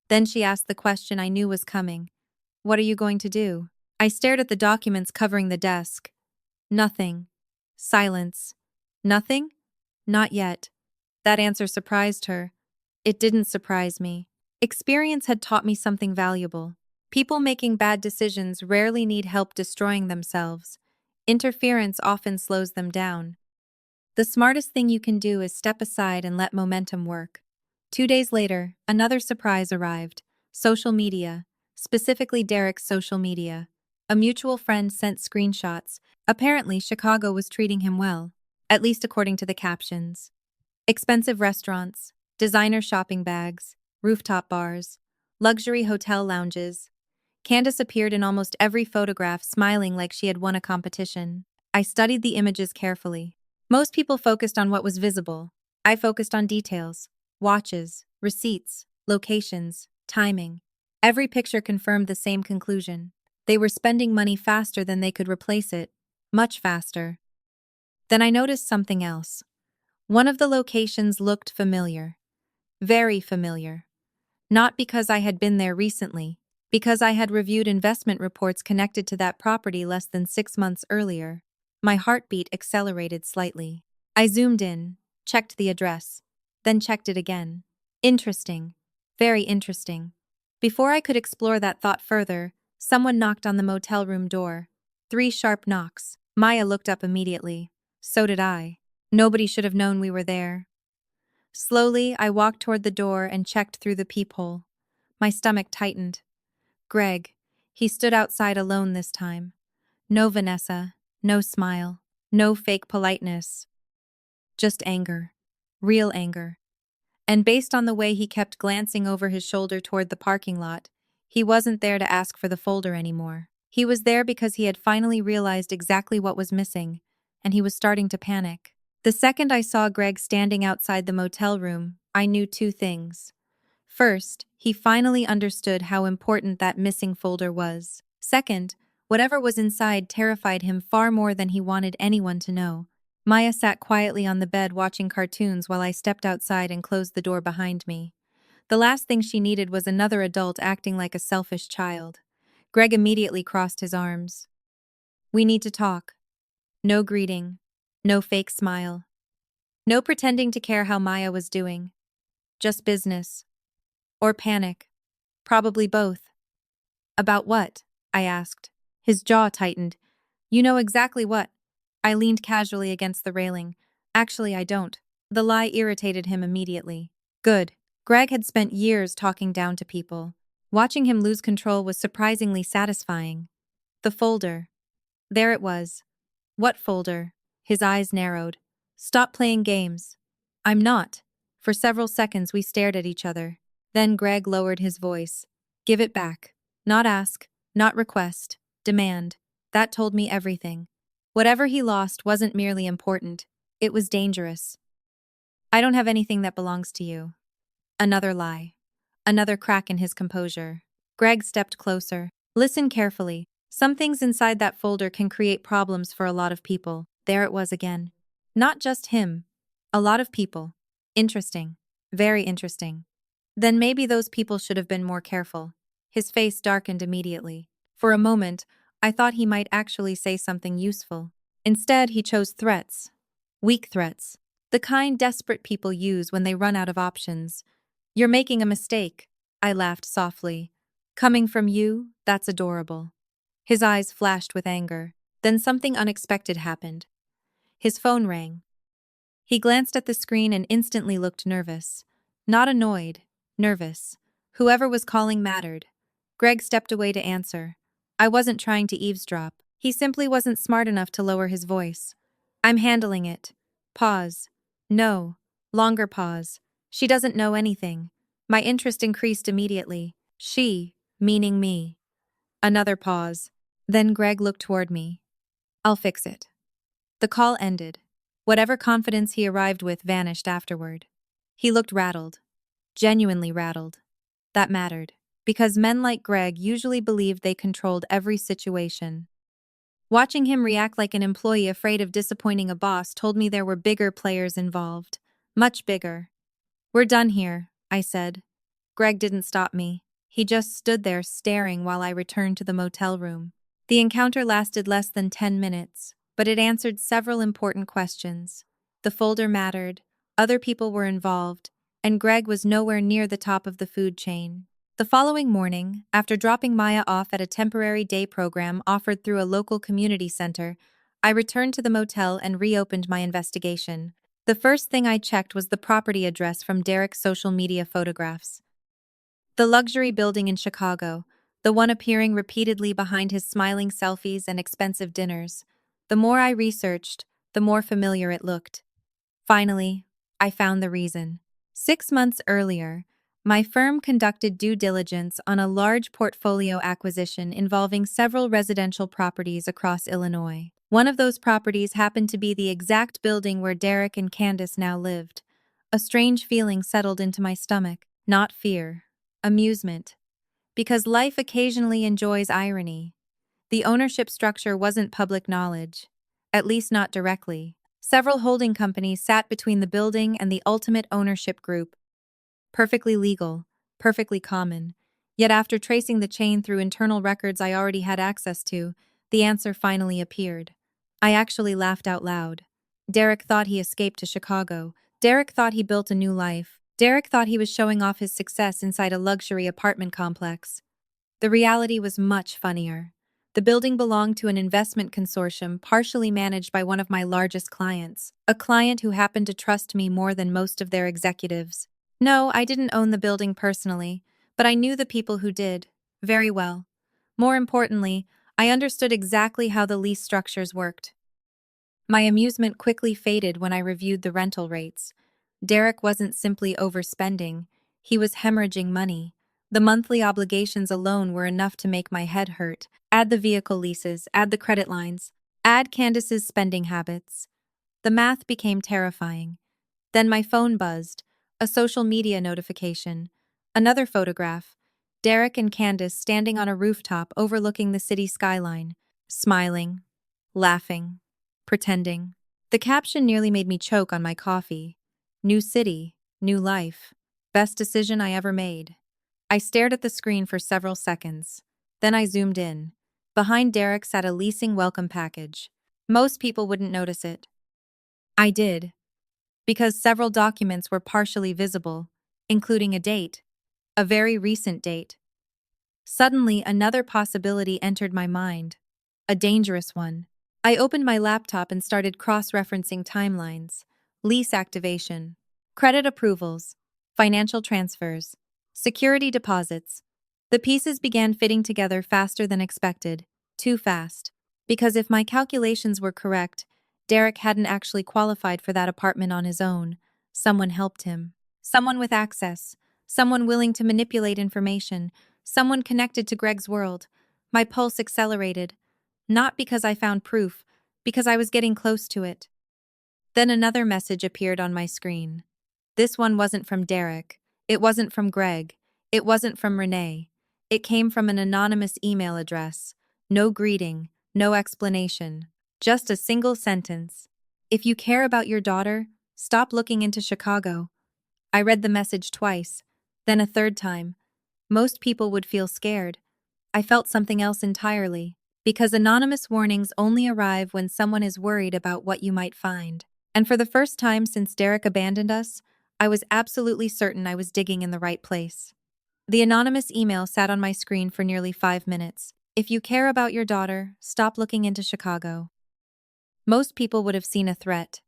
Then she asked the question I knew was coming. What are you going to do? I stared at the documents covering the desk. Nothing. Silence. Nothing? Not yet. That answer surprised her. It didn't surprise me. Experience had taught me something valuable. People making bad decisions rarely need help destroying themselves. Interference often slows them down. The smartest thing you can do is step aside and let momentum work. 2 days later, another surprise arrived. Social media, specifically Derek's social media. A mutual friend sent screenshots. Apparently, Chicago was treating him well, at least according to the captions. Expensive restaurants, designer shopping bags, rooftop bars, luxury hotel lounges. Candace appeared in almost every photograph, smiling like she had won a competition. I studied the images carefully. Most people focused on what was visible. I focused on details: watches, receipts, locations, timing. Every picture confirmed the same conclusion. They were spending money faster than they could replace it. Much faster. Then I noticed something else. One of the locations looked familiar. Very familiar. Not because I had been there recently, because I had reviewed investment reports connected to that property less than 6 months earlier. My heartbeat accelerated slightly. I zoomed in, checked the address, then checked it again. Interesting. Very interesting. Before I could explore that thought further, someone knocked on the motel room door. 3 sharp knocks. Maya looked up immediately. So did I. Nobody should have known we were there. Slowly, I walked toward the door and checked through the peephole. My stomach tightened. Greg. He stood outside alone this time. No Vanessa, no smile, no fake politeness. Just anger. Real anger. And based on the way he kept glancing over his shoulder toward the parking lot, he wasn't there to ask for the folder anymore. He was there because he had finally realized exactly what was missing, and he was starting to panic. The second I saw Greg standing outside the motel room, I knew 2 things. First, he finally understood how important that missing folder was. Second, whatever was inside terrified him far more than he wanted anyone to know. Maya sat quietly on the bed watching cartoons while I stepped outside and closed the door behind me. The last thing she needed was another adult acting like a selfish child. Greg immediately crossed his arms. We need to talk. No greeting. No fake smile. No pretending to care how Maya was doing. Just business. Or panic. Probably both. About what? I asked. His jaw tightened. You know exactly what. I leaned casually against the railing. Actually, I don't. The lie irritated him immediately. Good. Greg had spent years talking down to people. Watching him lose control was surprisingly satisfying. The folder. There it was. What folder? His eyes narrowed. Stop playing games. I'm not. For several seconds we stared at each other. Then Greg lowered his voice. Give it back. Not ask, not request, demand. That told me everything. Whatever he lost wasn't merely important. It was dangerous. I don't have anything that belongs to you. Another lie. Another crack in his composure. Greg stepped closer. Listen carefully. Some things inside that folder can create problems for a lot of people. There it was again. Not just him. A lot of people. Interesting. Very interesting. Then maybe those people should have been more careful. His face darkened immediately. For a moment, I thought he might actually say something useful. Instead, he chose threats. Weak threats. The kind desperate people use when they run out of options. You're making a mistake. I laughed softly. Coming from you, that's adorable. His eyes flashed with anger. Then something unexpected happened. His phone rang. He glanced at the screen and instantly looked nervous. Not annoyed, nervous. Whoever was calling mattered. Greg stepped away to answer. I wasn't trying to eavesdrop. He simply wasn't smart enough to lower his voice. I'm handling it. Pause. No. Longer pause. She doesn't know anything. My interest increased immediately. She, meaning me. Another pause. Then Greg looked toward me. I'll fix it. The call ended. Whatever confidence he arrived with vanished afterward. He looked rattled. Genuinely rattled. That mattered, because men like Greg usually believed they controlled every situation. Watching him react like an employee afraid of disappointing a boss told me there were bigger players involved. Much bigger. "We're done here," I said. Greg didn't stop me. He just stood there staring while I returned to the motel room. The encounter lasted less than 10 minutes, but it answered several important questions. The folder mattered, other people were involved, and Greg was nowhere near the top of the food chain. The following morning, after dropping Maya off at a temporary day program offered through a local community center, I returned to the motel and reopened my investigation. The first thing I checked was the property address from Derek's social media photographs. The luxury building in Chicago, the one appearing repeatedly behind his smiling selfies and expensive dinners. The more I researched, the more familiar it looked. Finally, I found the reason. 6 months earlier, my firm conducted due diligence on a large portfolio acquisition involving several residential properties across Illinois. One of those properties happened to be the exact building where Derek and Candace now lived. A strange feeling settled into my stomach, not fear, amusement. Because life occasionally enjoys irony. The ownership structure wasn't public knowledge, at least not directly. Several holding companies sat between the building and the ultimate ownership group. Perfectly legal, perfectly common. Yet after tracing the chain through internal records I already had access to, the answer finally appeared. I actually laughed out loud. Derek thought he escaped to Chicago. Derek thought he built a new life. Derek thought he was showing off his success inside a luxury apartment complex. The reality was much funnier. The building belonged to an investment consortium partially managed by one of my largest clients, a client who happened to trust me more than most of their executives. No, I didn't own the building personally, but I knew the people who did, very well. More importantly, I understood exactly how the lease structures worked. My amusement quickly faded when I reviewed the rental rates. Derek wasn't simply overspending, he was hemorrhaging money. The monthly obligations alone were enough to make my head hurt. Add the vehicle leases, add the credit lines, add Candace's spending habits. The math became terrifying. Then my phone buzzed, a social media notification. Another photograph. Derek and Candace standing on a rooftop overlooking the city skyline, smiling, laughing, pretending. The caption nearly made me choke on my coffee. New city, new life. Best decision I ever made. I stared at the screen for several seconds. Then I zoomed in. Behind Derek sat a leasing welcome package. Most people wouldn't notice it. I did. Because several documents were partially visible, including a date. A very recent date. Suddenly, another possibility entered my mind. A dangerous one. I opened my laptop and started cross-referencing timelines. Lease activation. Credit approvals. Financial transfers. Security deposits. The pieces began fitting together faster than expected. Too fast. Because if my calculations were correct, Derek hadn't actually qualified for that apartment on his own. Someone helped him. Someone with access. Someone willing to manipulate information. Someone connected to Greg's world. My pulse accelerated. Not because I found proof, because I was getting close to it. Then another message appeared on my screen. This one wasn't from Derek. It wasn't from Greg. It wasn't from Renee. It came from an anonymous email address. No greeting, no explanation. Just a single sentence. If you care about your daughter, stop looking into Chicago. I read the message twice, then a third time. Most people would feel scared. I felt something else entirely. Because anonymous warnings only arrive when someone is worried about what you might find. And for the first time since Derek abandoned us, I was absolutely certain I was digging in the right place. The anonymous email sat on my screen for nearly 5 minutes. If you care about your daughter, stop looking into Chicago. Most people would have seen a threat.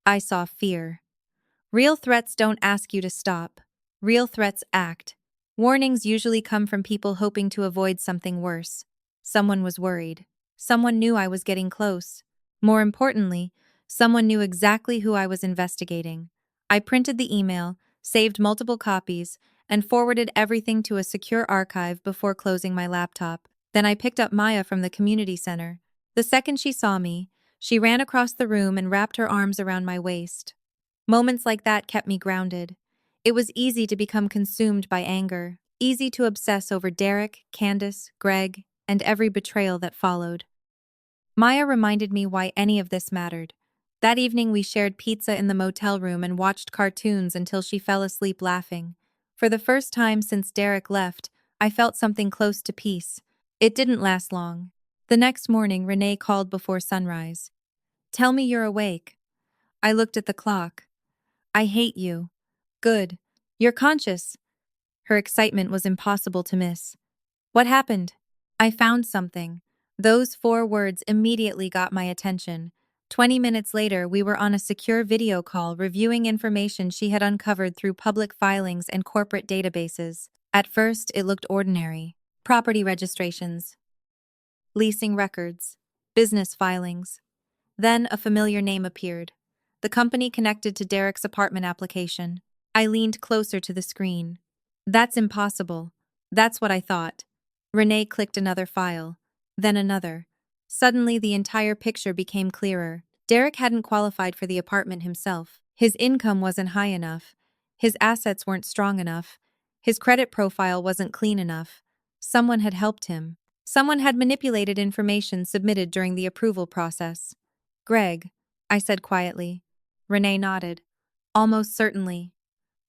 I saw fear. Real threats don't ask you to stop. Real threats act. Warnings usually come from people hoping to avoid something worse. Someone was worried. Someone knew I was getting close. More importantly, someone knew exactly who I was investigating. I printed the email, saved multiple copies, and forwarded everything to a secure archive before closing my laptop. Then I picked up Maya from the community center. The second she saw me, she ran across the room and wrapped her arms around my waist. Moments like that kept me grounded. It was easy to become consumed by anger, easy to obsess over Derek, Candace, Greg, and every betrayal that followed. Maya reminded me why any of this mattered. That evening we shared pizza in the motel room and watched cartoons until she fell asleep laughing. For the first time since Derek left, I felt something close to peace. It didn't last long. The next morning, Renee called before sunrise. "Tell me you're awake." I looked at the clock. "I hate you." "Good. You're conscious." Her excitement was impossible to miss. "What happened?" "I found something." Those 4 words immediately got my attention. 20 minutes later, we were on a secure video call reviewing information she had uncovered through public filings and corporate databases. At first, it looked ordinary. Property registrations, leasing records, business filings. Then a familiar name appeared. The company connected to Derek's apartment application. I leaned closer to the screen. "That's impossible." "That's what I thought." Renee clicked another file, then another. Suddenly, the entire picture became clearer. Derek hadn't qualified for the apartment himself. His income wasn't high enough. His assets weren't strong enough. His credit profile wasn't clean enough. Someone had helped him. Someone had manipulated information submitted during the approval process. "Greg," I said quietly. Renee nodded. "Almost certainly."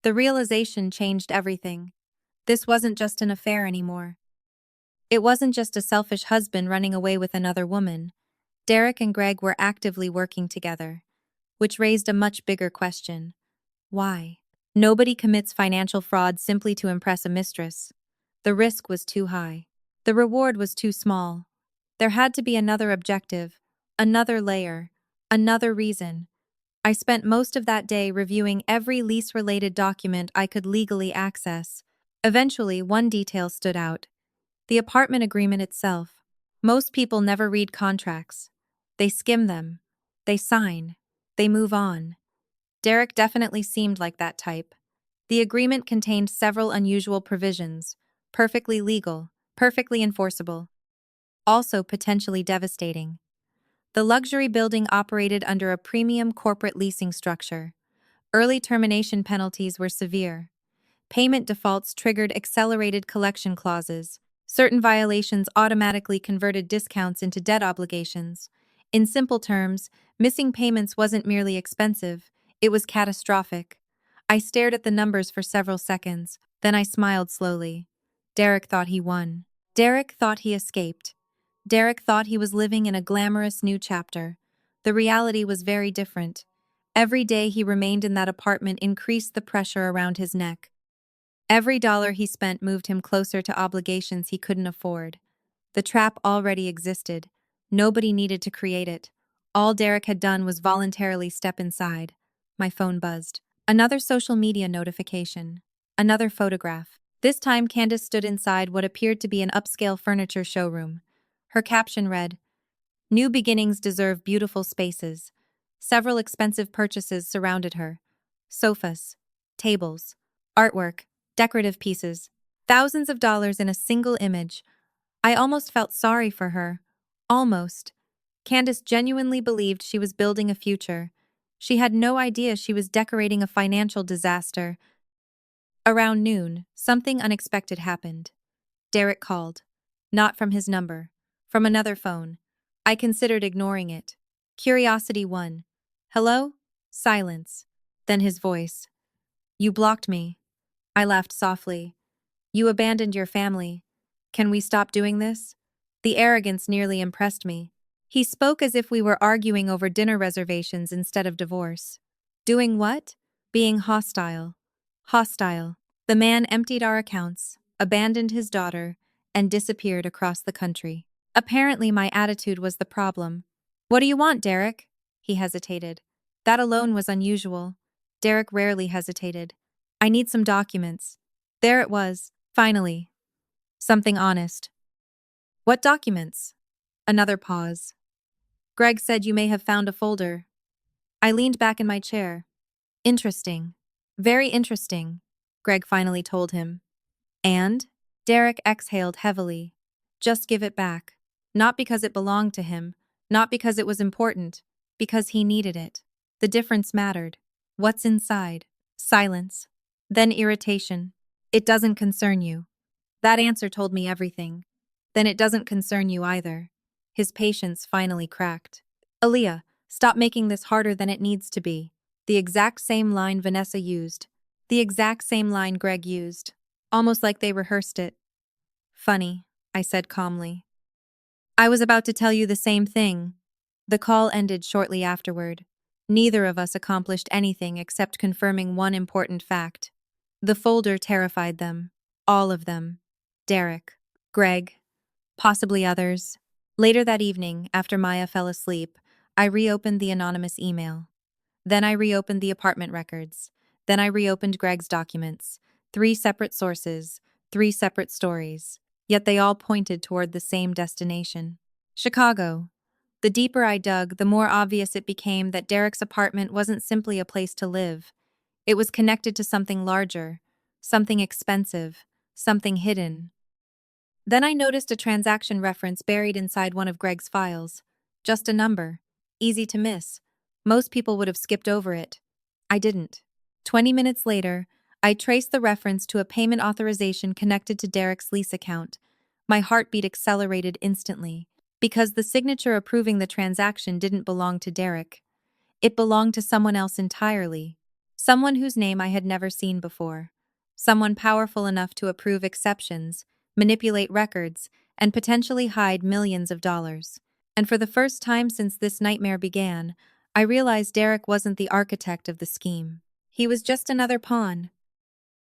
The realization changed everything. This wasn't just an affair anymore. It wasn't just a selfish husband running away with another woman. Derek and Greg were actively working together, which raised a much bigger question. Why? Nobody commits financial fraud simply to impress a mistress. The risk was too high. The reward was too small. There had to be another objective, another layer, another reason. I spent most of that day reviewing every lease-related document I could legally access. Eventually, one detail stood out. The apartment agreement itself. Most people never read contracts. They skim them. They sign. They move on. Derek definitely seemed like that type. The agreement contained several unusual provisions, perfectly legal, perfectly enforceable, also potentially devastating. The luxury building operated under a premium corporate leasing structure. Early termination penalties were severe. Payment defaults triggered accelerated collection clauses. Certain violations automatically converted discounts into debt obligations. In simple terms, missing payments wasn't merely expensive, it was catastrophic. I stared at the numbers for several seconds, then I smiled slowly. Derek thought he won. Derek thought he escaped. Derek thought he was living in a glamorous new chapter. The reality was very different. Every day he remained in that apartment increased the pressure around his neck. Every dollar he spent moved him closer to obligations he couldn't afford. The trap already existed. Nobody needed to create it. All Derek had done was voluntarily step inside. My phone buzzed. Another social media notification. Another photograph. This time Candace stood inside what appeared to be an upscale furniture showroom. Her caption read, "New beginnings deserve beautiful spaces." Several expensive purchases surrounded her. Sofas, tables, artwork, decorative pieces. Thousands of dollars in a single image. I almost felt sorry for her. Almost. Candace genuinely believed she was building a future. She had no idea she was decorating a financial disaster. Around noon, something unexpected happened. Derek called. Not from his number. From another phone. I considered ignoring it. Curiosity won. "Hello?" Silence. Then his voice. "You blocked me." I laughed softly. "You abandoned your family. Can we stop doing this?" The arrogance nearly impressed me. He spoke as if we were arguing over dinner reservations instead of divorce. Doing what? Being hostile. Hostile. The man emptied our accounts, abandoned his daughter, and disappeared across the country. Apparently my attitude was the problem. "What do you want, Derek?" He hesitated. That alone was unusual. Derek rarely hesitated. "I need some documents." There it was, finally. Something honest. "What documents?" Another pause. "Greg said you may have found a folder." I leaned back in my chair. "Interesting. Very interesting," Greg finally told him. "And?" Derek exhaled heavily. "Just give it back. Not because it belonged to him, not because it was important, because he needed it." The difference mattered. "What's inside?" Silence. Then irritation. "It doesn't concern you." That answer told me everything. Then it doesn't concern you either. His patience finally cracked. Aaliyah, stop making this harder than it needs to be. The exact same line Vanessa used. The exact same line Greg used. Almost like they rehearsed it. Funny, I said calmly. I was about to tell you the same thing. The call ended shortly afterward. Neither of us accomplished anything except confirming one important fact. The folder terrified them. All of them. Derek, Greg, possibly others. Later that evening, after Maya fell asleep, I reopened the anonymous email. Then I reopened the apartment records. Then I reopened Greg's documents. 3 separate sources, 3 separate stories. Yet they all pointed toward the same destination. Chicago. The deeper I dug, the more obvious it became that Derek's apartment wasn't simply a place to live. It was connected to something larger, something expensive, something hidden. Then I noticed a transaction reference buried inside one of Greg's files. Just a number. Easy to miss. Most people would have skipped over it. I didn't. 20 minutes later, I traced the reference to a payment authorization connected to Derek's lease account. My heartbeat accelerated instantly, because the signature approving the transaction didn't belong to Derek. It belonged to someone else entirely. Someone whose name I had never seen before. Someone powerful enough to approve exceptions, manipulate records, and potentially hide millions of dollars. And for the first time since this nightmare began, I realized Derek wasn't the architect of the scheme. He was just another pawn.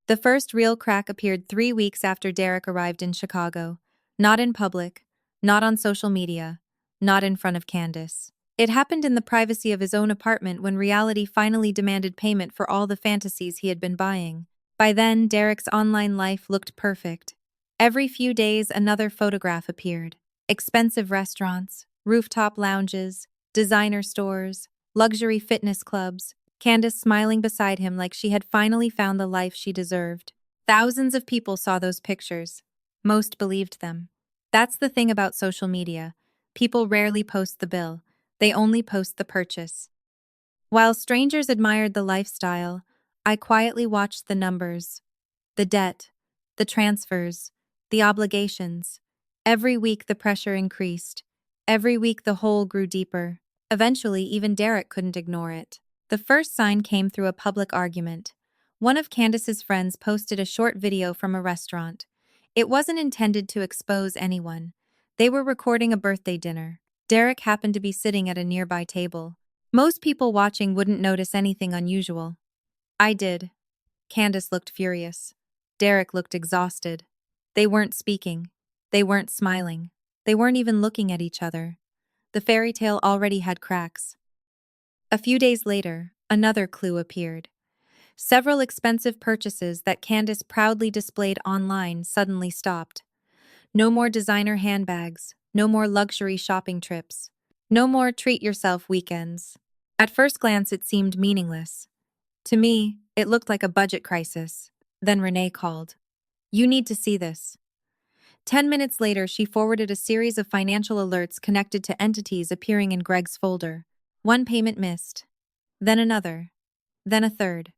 The first real crack appeared 3 weeks after Derek arrived in Chicago. Not in public, not on social media, not in front of Candace. It happened in the privacy of his own apartment when reality finally demanded payment for all the fantasies he had been buying. By then, Derek's online life looked perfect. Every few days, another photograph appeared. Expensive restaurants, rooftop lounges, designer stores, luxury fitness clubs, Candace smiling beside him like she had finally found the life she deserved. Thousands of people saw those pictures. Most believed them. That's the thing about social media. People rarely post the bill. They only post the purchase. While strangers admired the lifestyle, I quietly watched the numbers. The debt, the transfers, the obligations. Every week the pressure increased. Every week the hole grew deeper. Eventually, even Derek couldn't ignore it. The first sign came through a public argument. One of Candace's friends posted a short video from a restaurant. It wasn't intended to expose anyone. They were recording a birthday dinner. Derek happened to be sitting at a nearby table. Most people watching wouldn't notice anything unusual. I did. Candace looked furious. Derek looked exhausted. They weren't speaking. They weren't smiling. They weren't even looking at each other. The fairy tale already had cracks. A few days later, another clue appeared. Several expensive purchases that Candace proudly displayed online suddenly stopped. No more designer handbags, no more luxury shopping trips, no more treat-yourself weekends. At first glance, it seemed meaningless. To me, it looked like a budget crisis. Then Renee called. You need to see this. 10 minutes later, she forwarded a series of financial alerts connected to entities appearing in Greg's folder. One payment missed. Then another. Then a third.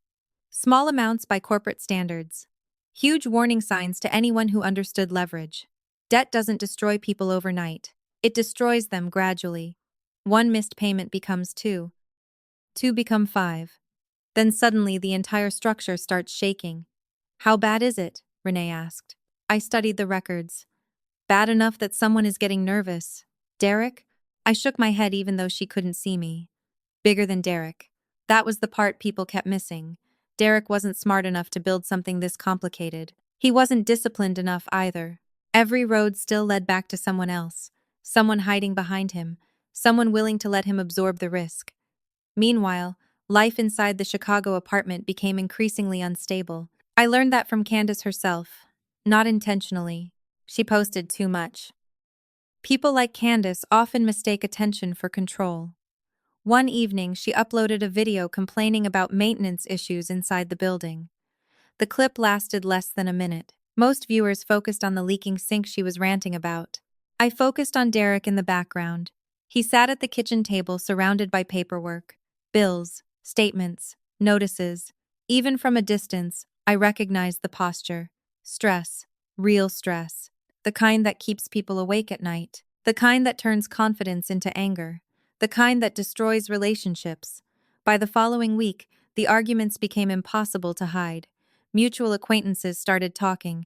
Small amounts by corporate standards. Huge warning signs to anyone who understood leverage. Debt doesn't destroy people overnight. It destroys them gradually. One missed payment becomes 2. 2 become 5. Then suddenly the entire structure starts shaking. How bad is it? Renee asked. I studied the records. Bad enough that someone is getting nervous. Derek? I shook my head even though she couldn't see me. Bigger than Derek. That was the part people kept missing. Derek wasn't smart enough to build something this complicated. He wasn't disciplined enough either. Every road still led back to someone else. Someone hiding behind him. Someone willing to let him absorb the risk. Meanwhile, life inside the Chicago apartment became increasingly unstable. I learned that from Candace herself. Not intentionally. She posted too much. People like Candace often mistake attention for control. One evening, she uploaded a video complaining about maintenance issues inside the building. The clip lasted less than a minute. Most viewers focused on the leaking sink she was ranting about. I focused on Derek in the background. He sat at the kitchen table surrounded by paperwork, bills, statements, notices. Even from a distance, I recognized the posture. Stress. Real stress. The kind that keeps people awake at night. The kind that turns confidence into anger. The kind that destroys relationships. By the following week, the arguments became impossible to hide. Mutual acquaintances started talking.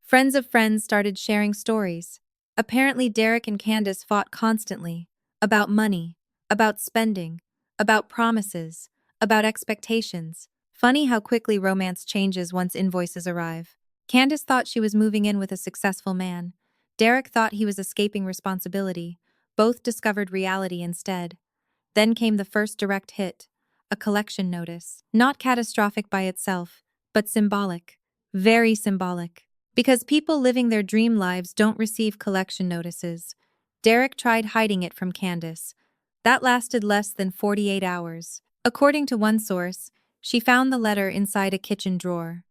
Friends of friends started sharing stories. Apparently, Derek and Candace fought constantly. About money, about spending, about promises, about expectations. Funny how quickly romance changes once invoices arrive. Candace thought she was moving in with a successful man. Derek thought he was escaping responsibility. Both discovered reality instead. Then came the first direct hit, a collection notice. Not catastrophic by itself, but symbolic. Very symbolic. Because people living their dream lives don't receive collection notices. Derek tried hiding it from Candace. That lasted less than 48 hours. According to one source, she found the letter inside a kitchen drawer.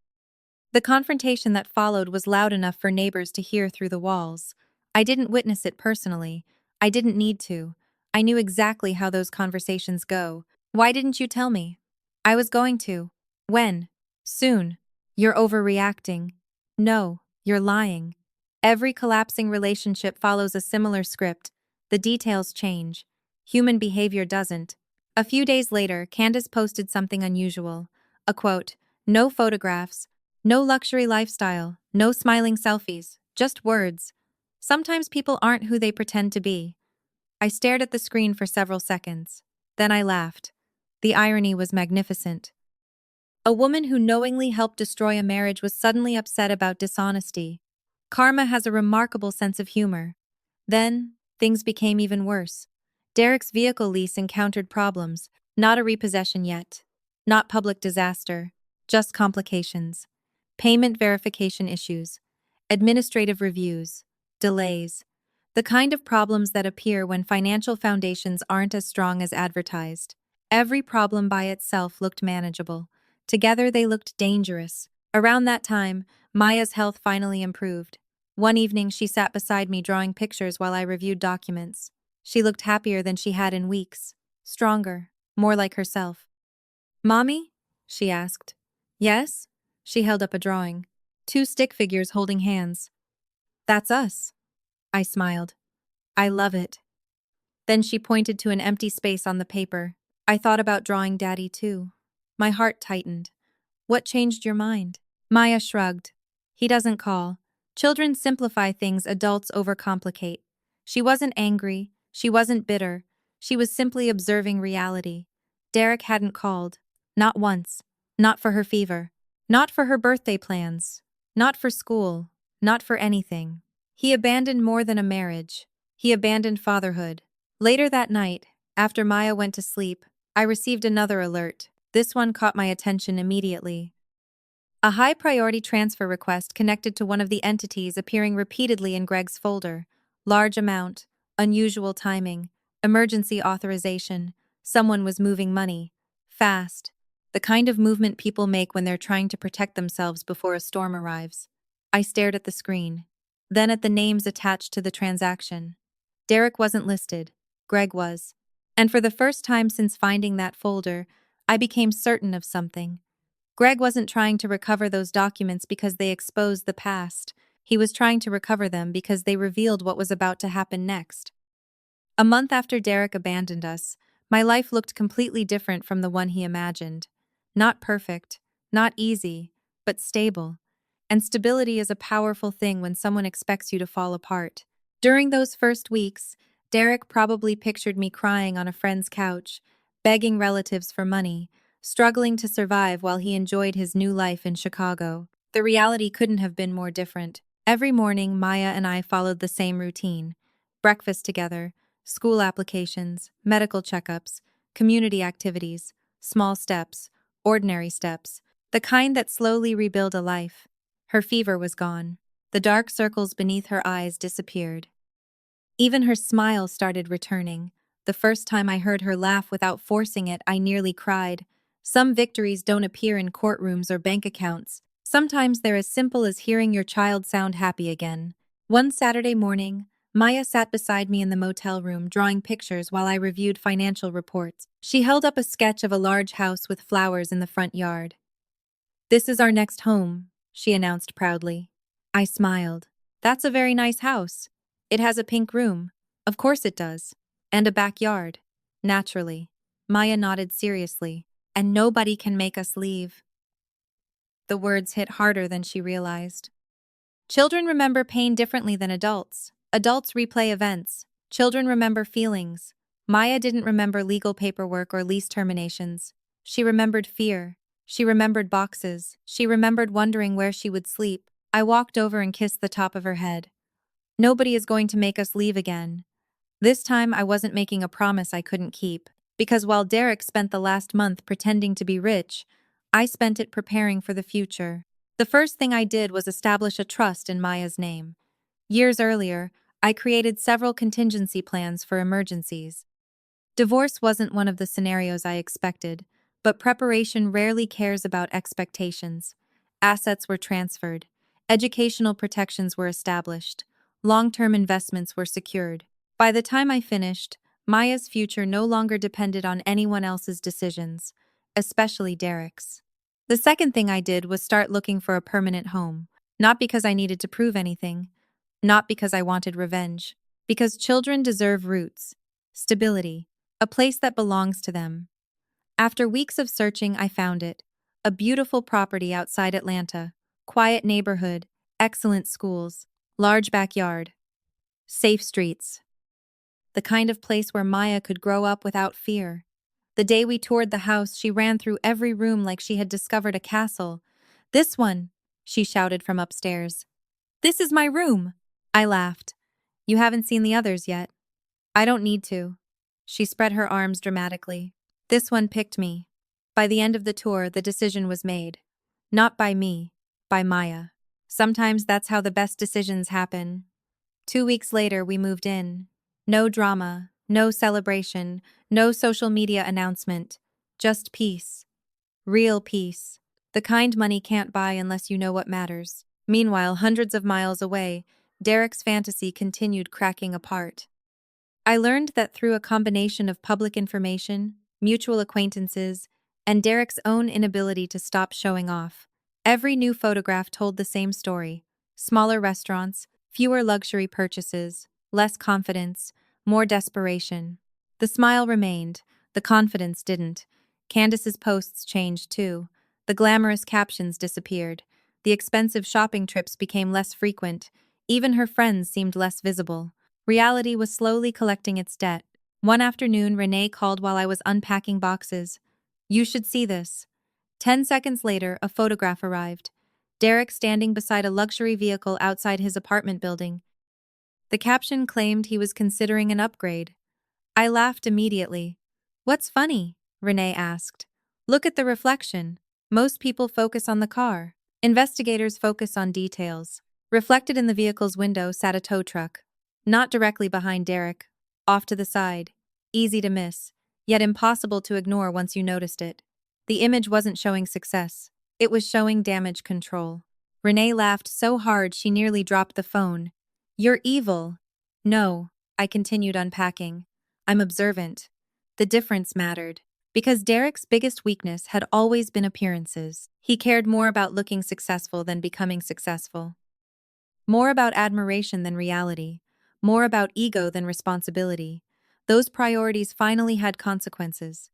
The confrontation that followed was loud enough for neighbors to hear through the walls. I didn't witness it personally. I didn't need to. I knew exactly how those conversations go. Why didn't you tell me? I was going to. When? Soon. You're overreacting. No, you're lying. Every collapsing relationship follows a similar script. The details change. Human behavior doesn't. A few days later, Candace posted something unusual. A quote, "No photographs. No luxury lifestyle, no smiling selfies, just words. Sometimes people aren't who they pretend to be." I stared at the screen for several seconds. Then I laughed. The irony was magnificent. A woman who knowingly helped destroy a marriage was suddenly upset about dishonesty. Karma has a remarkable sense of humor. Then, things became even worse. Derek's vehicle lease encountered problems, not a repossession yet. Not public disaster, just complications. Payment verification issues, administrative reviews, delays, the kind of problems that appear when financial foundations aren't as strong as advertised. Every problem by itself looked manageable. Together they looked dangerous. Around that time, Maya's health finally improved. One evening she sat beside me drawing pictures while I reviewed documents. She looked happier than she had in weeks. Stronger, more like herself. "Mommy?" she asked. "Yes?" She held up a drawing. Two stick figures holding hands. "That's us." I smiled. "I love it." Then she pointed to an empty space on the paper. "I thought about drawing Daddy too." My heart tightened. "What changed your mind?" Maya shrugged. "He doesn't call. Children simplify things adults overcomplicate." She wasn't angry. She wasn't bitter. She was simply observing reality. Derek hadn't called. Not once. Not for her fever. Not for her birthday plans. Not for school. Not for anything. He abandoned more than a marriage. He abandoned fatherhood. Later that night, after Maya went to sleep, I received another alert. This one caught my attention immediately. A high-priority transfer request connected to one of the entities appearing repeatedly in Greg's folder. Large amount, unusual timing, emergency authorization. Someone was moving money. Fast. The kind of movement people make when they're trying to protect themselves before a storm arrives. I stared at the screen. Then at the names attached to the transaction. Derek wasn't listed. Greg was. And for the first time since finding that folder, I became certain of something. Greg wasn't trying to recover those documents because they exposed the past. He was trying to recover them because they revealed what was about to happen next. A month after Derek abandoned us, my life looked completely different from the one he imagined. Not perfect, not easy, but stable. And stability is a powerful thing when someone expects you to fall apart. During those first weeks, Derek probably pictured me crying on a friend's couch, begging relatives for money, struggling to survive while he enjoyed his new life in Chicago. The reality couldn't have been more different. Every morning, Maya and I followed the same routine. Breakfast together, school applications, medical checkups, community activities, small steps, ordinary steps, the kind that slowly rebuild a life. Her fever was gone. The dark circles beneath her eyes disappeared. Even her smile started returning. The first time I heard her laugh without forcing it, I nearly cried. Some victories don't appear in courtrooms or bank accounts. Sometimes they're as simple as hearing your child sound happy again. One Saturday morning, Maya sat beside me in the motel room drawing pictures while I reviewed financial reports. She held up a sketch of a large house with flowers in the front yard. "This is our next home," she announced proudly. I smiled. "That's a very nice house." It has a pink room. Of course it does. And a backyard. Naturally. Maya nodded seriously. And nobody can make us leave. The words hit harder than she realized. Children remember pain differently than adults. Adults replay events. Children remember feelings. Maya didn't remember legal paperwork or lease terminations. She remembered fear. She remembered boxes. She remembered wondering where she would sleep. I walked over and kissed the top of her head. Nobody is going to make us leave again. This time I wasn't making a promise I couldn't keep, because while Derek spent the last month pretending to be rich, I spent it preparing for the future. The first thing I did was establish a trust in Maya's name. Years earlier, I created several contingency plans for emergencies. Divorce wasn't one of the scenarios I expected, but preparation rarely cares about expectations. Assets were transferred. Educational protections were established. Long-term investments were secured. By the time I finished, Maya's future no longer depended on anyone else's decisions, especially Derek's. The second thing I did was start looking for a permanent home, not because I needed to prove anything, not because I wanted revenge, because children deserve roots, stability, a place that belongs to them. After weeks of searching, I found it. A beautiful property outside Atlanta, quiet neighborhood, excellent schools, large backyard, safe streets. The kind of place where Maya could grow up without fear. The day we toured the house, she ran through every room like she had discovered a castle. "This one," she shouted from upstairs. "This is my room." I laughed. "You haven't seen the others yet." "I don't need to." She spread her arms dramatically. "This one picked me." By the end of the tour, the decision was made. Not by me, by Maya. Sometimes that's how the best decisions happen. 2 weeks later, we moved in. No drama, no celebration, no social media announcement. Just peace. Real peace. The kind money can't buy unless you know what matters. Meanwhile, hundreds of miles away, Derek's fantasy continued cracking apart. I learned that through a combination of public information, mutual acquaintances, and Derek's own inability to stop showing off, every new photograph told the same story. Smaller restaurants, fewer luxury purchases, less confidence, more desperation. The smile remained, the confidence didn't. Candace's posts changed too. The glamorous captions disappeared. The expensive shopping trips became less frequent. Even her friends seemed less visible. Reality was slowly collecting its debt. One afternoon, Renee called while I was unpacking boxes. "You should see this." 10 seconds later, a photograph arrived. Derek standing beside a luxury vehicle outside his apartment building. The caption claimed he was considering an upgrade. I laughed immediately. "What's funny?" Renee asked. "Look at the reflection. Most people focus on the car. Investigators focus on details." Reflected in the vehicle's window sat a tow truck. Not directly behind Derek. Off to the side. Easy to miss, yet impossible to ignore once you noticed it. The image wasn't showing success. It was showing damage control. Renee laughed so hard she nearly dropped the phone. "You're evil." "No," I continued unpacking. "I'm observant." The difference mattered. Because Derek's biggest weakness had always been appearances. He cared more about looking successful than becoming successful. More about admiration than reality. More about ego than responsibility. Those priorities finally had consequences.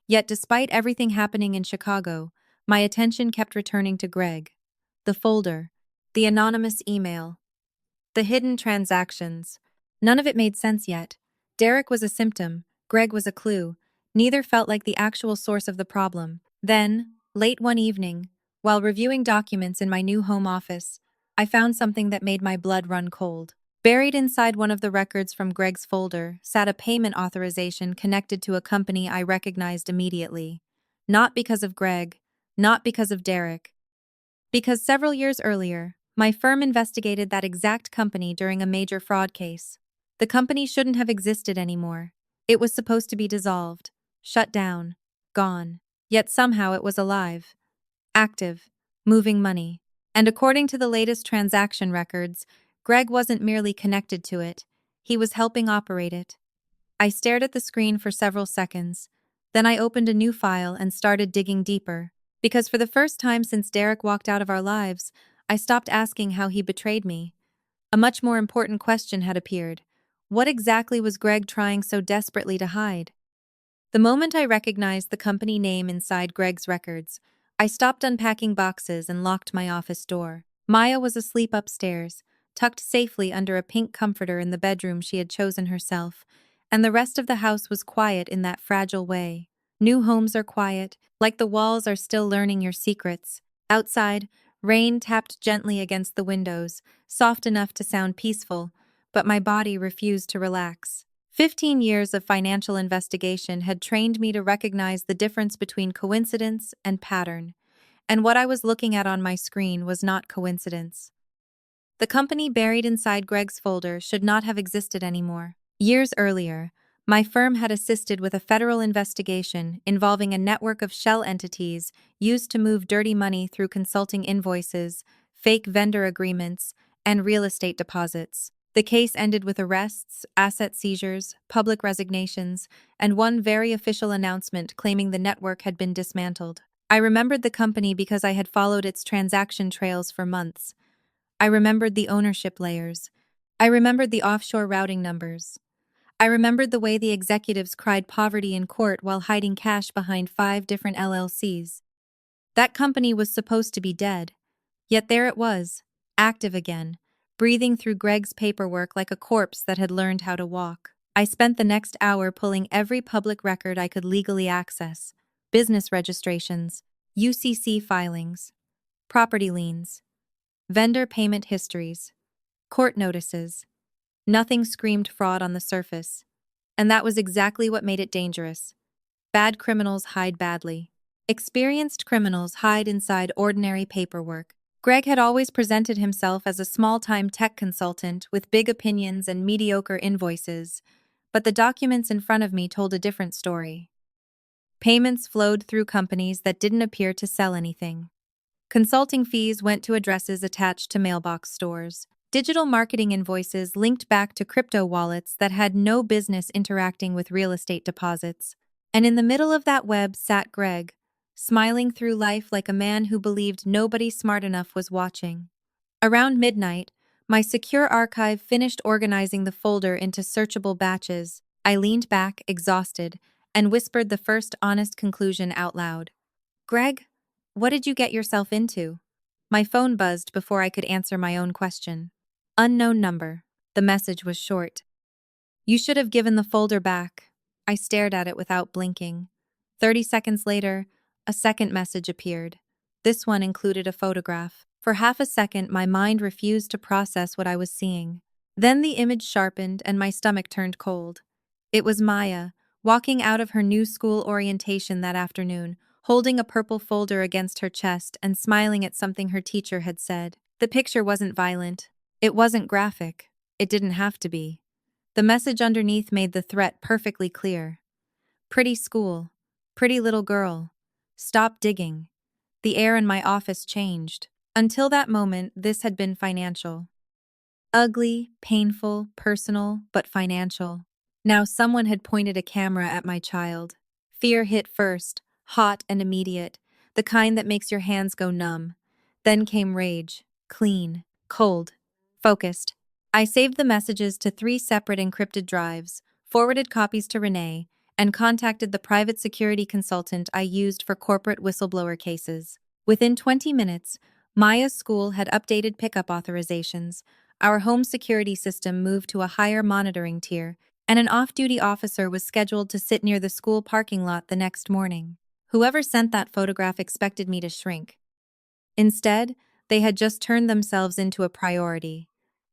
Yet despite everything happening in Chicago, my attention kept returning to Greg. The folder. The anonymous email. The hidden transactions. None of it made sense yet. Derek was a symptom. Greg was a clue. Neither felt like the actual source of the problem. Then, late one evening, while reviewing documents in my new home office, I found something that made my blood run cold. Buried inside one of the records from Greg's folder sat a payment authorization connected to a company I recognized immediately. Not because of Greg, not because of Derek. Because several years earlier, my firm investigated that exact company during a major fraud case. The company shouldn't have existed anymore. It was supposed to be dissolved, shut down, gone. Yet somehow it was alive, active, moving money. And according to the latest transaction records, Greg wasn't merely connected to it, he was helping operate it. I stared at the screen for several seconds. Then I opened a new file and started digging deeper. Because for the first time since Derek walked out of our lives, I stopped asking how he betrayed me. A much more important question had appeared. What exactly was Greg trying so desperately to hide? The moment I recognized the company name inside Greg's records, I stopped unpacking boxes and locked my office door. Maya was asleep upstairs, tucked safely under a pink comforter in the bedroom she had chosen herself, and the rest of the house was quiet in that fragile way. New homes are quiet, like the walls are still learning your secrets. Outside, rain tapped gently against the windows, soft enough to sound peaceful, but my body refused to relax. 15 years of financial investigation had trained me to recognize the difference between coincidence and pattern, and what I was looking at on my screen was not coincidence. The company buried inside Greg's folder should not have existed anymore. Years earlier, my firm had assisted with a federal investigation involving a network of shell entities used to move dirty money through consulting invoices, fake vendor agreements, and real estate deposits. The case ended with arrests, asset seizures, public resignations, and one very official announcement claiming the network had been dismantled. I remembered the company because I had followed its transaction trails for months. I remembered the ownership layers. I remembered the offshore routing numbers. I remembered the way the executives cried poverty in court while hiding cash behind 5 different LLCs. That company was supposed to be dead. Yet there it was, active again, breathing through Greg's paperwork like a corpse that had learned how to walk. I spent the next hour pulling every public record I could legally access: business registrations, UCC filings, property liens, vendor payment histories, court notices. Nothing screamed fraud on the surface. And that was exactly what made it dangerous. Bad criminals hide badly. Experienced criminals hide inside ordinary paperwork. Greg had always presented himself as a small-time tech consultant with big opinions and mediocre invoices, but the documents in front of me told a different story. Payments flowed through companies that didn't appear to sell anything. Consulting fees went to addresses attached to mailbox stores. Digital marketing invoices linked back to crypto wallets that had no business interacting with real estate deposits. And in the middle of that web sat Greg, smiling through life like a man who believed nobody smart enough was watching. Around midnight, my secure archive finished organizing the folder into searchable batches. I leaned back, exhausted, and whispered the first honest conclusion out loud. Greg, what did you get yourself into? My phone buzzed before I could answer my own question. Unknown number. The message was short. You should have given the folder back. I stared at it without blinking. 30 seconds later, a second message appeared. This one included a photograph. For half a second, my mind refused to process what I was seeing. Then the image sharpened and my stomach turned cold. It was Maya, walking out of her new school orientation that afternoon, holding a purple folder against her chest and smiling at something her teacher had said. The picture wasn't violent. It wasn't graphic. It didn't have to be. The message underneath made the threat perfectly clear. Pretty school. Pretty little girl. Stop digging. The air in my office changed. Until that moment, this had been financial. Ugly, painful, personal, but financial. Now someone had pointed a camera at my child. Fear hit first, hot and immediate, the kind that makes your hands go numb. Then came rage, clean, cold, focused. I saved the messages to 3 separate encrypted drives, forwarded copies to Renee, and contacted the private security consultant I used for corporate whistleblower cases. Within 20 minutes, Maya's school had updated pickup authorizations, our home security system moved to a higher monitoring tier, and an off-duty officer was scheduled to sit near the school parking lot the next morning. Whoever sent that photograph expected me to shrink. Instead, they had just turned themselves into a priority.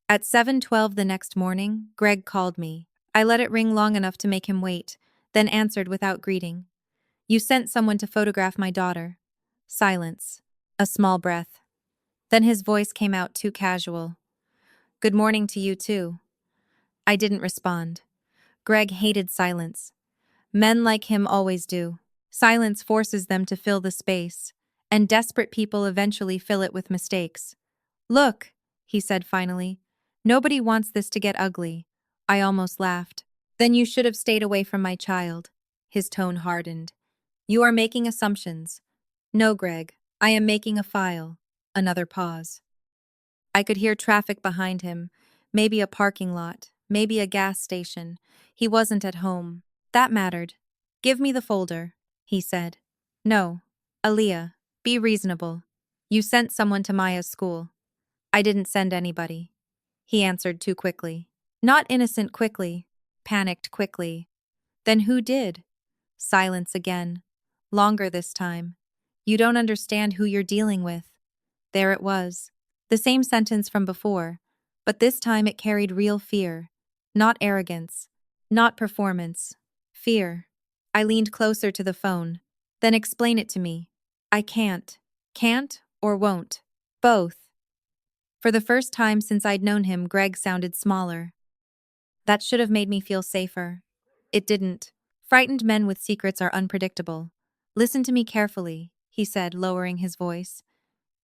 At 7:12 the next morning, Greg called me. I let it ring long enough to make him wait, then answered without greeting. You sent someone to photograph my daughter. Silence. A small breath. Then his voice came out too casual. Good morning to you too. I didn't respond. Greg hated silence. Men like him always do. Silence forces them to fill the space, and desperate people eventually fill it with mistakes. Look, he said finally. Nobody wants this to get ugly. I almost laughed. Then you should have stayed away from my child. His tone hardened. You are making assumptions. No, Greg, I am making a file. Another pause. I could hear traffic behind him, Maybe a parking lot, maybe a gas station. He wasn't at home. That mattered. Give me the folder, he said. No. Aaliyah, be reasonable. You sent someone to Maya's school. I didn't send anybody. He answered too quickly. Not innocent quickly, panicked quickly. Then who did? Silence again. Longer this time. You don't understand who you're dealing with. There it was. The same sentence from before, but this time it carried real fear. Not arrogance. Not performance. Fear. I leaned closer to the phone. Then explain it to me. I can't. Can't or won't. Both. For the first time since I'd known him, Greg sounded smaller. That should have made me feel safer. It didn't. Frightened men with secrets are unpredictable. Listen to me carefully, he said, lowering his voice.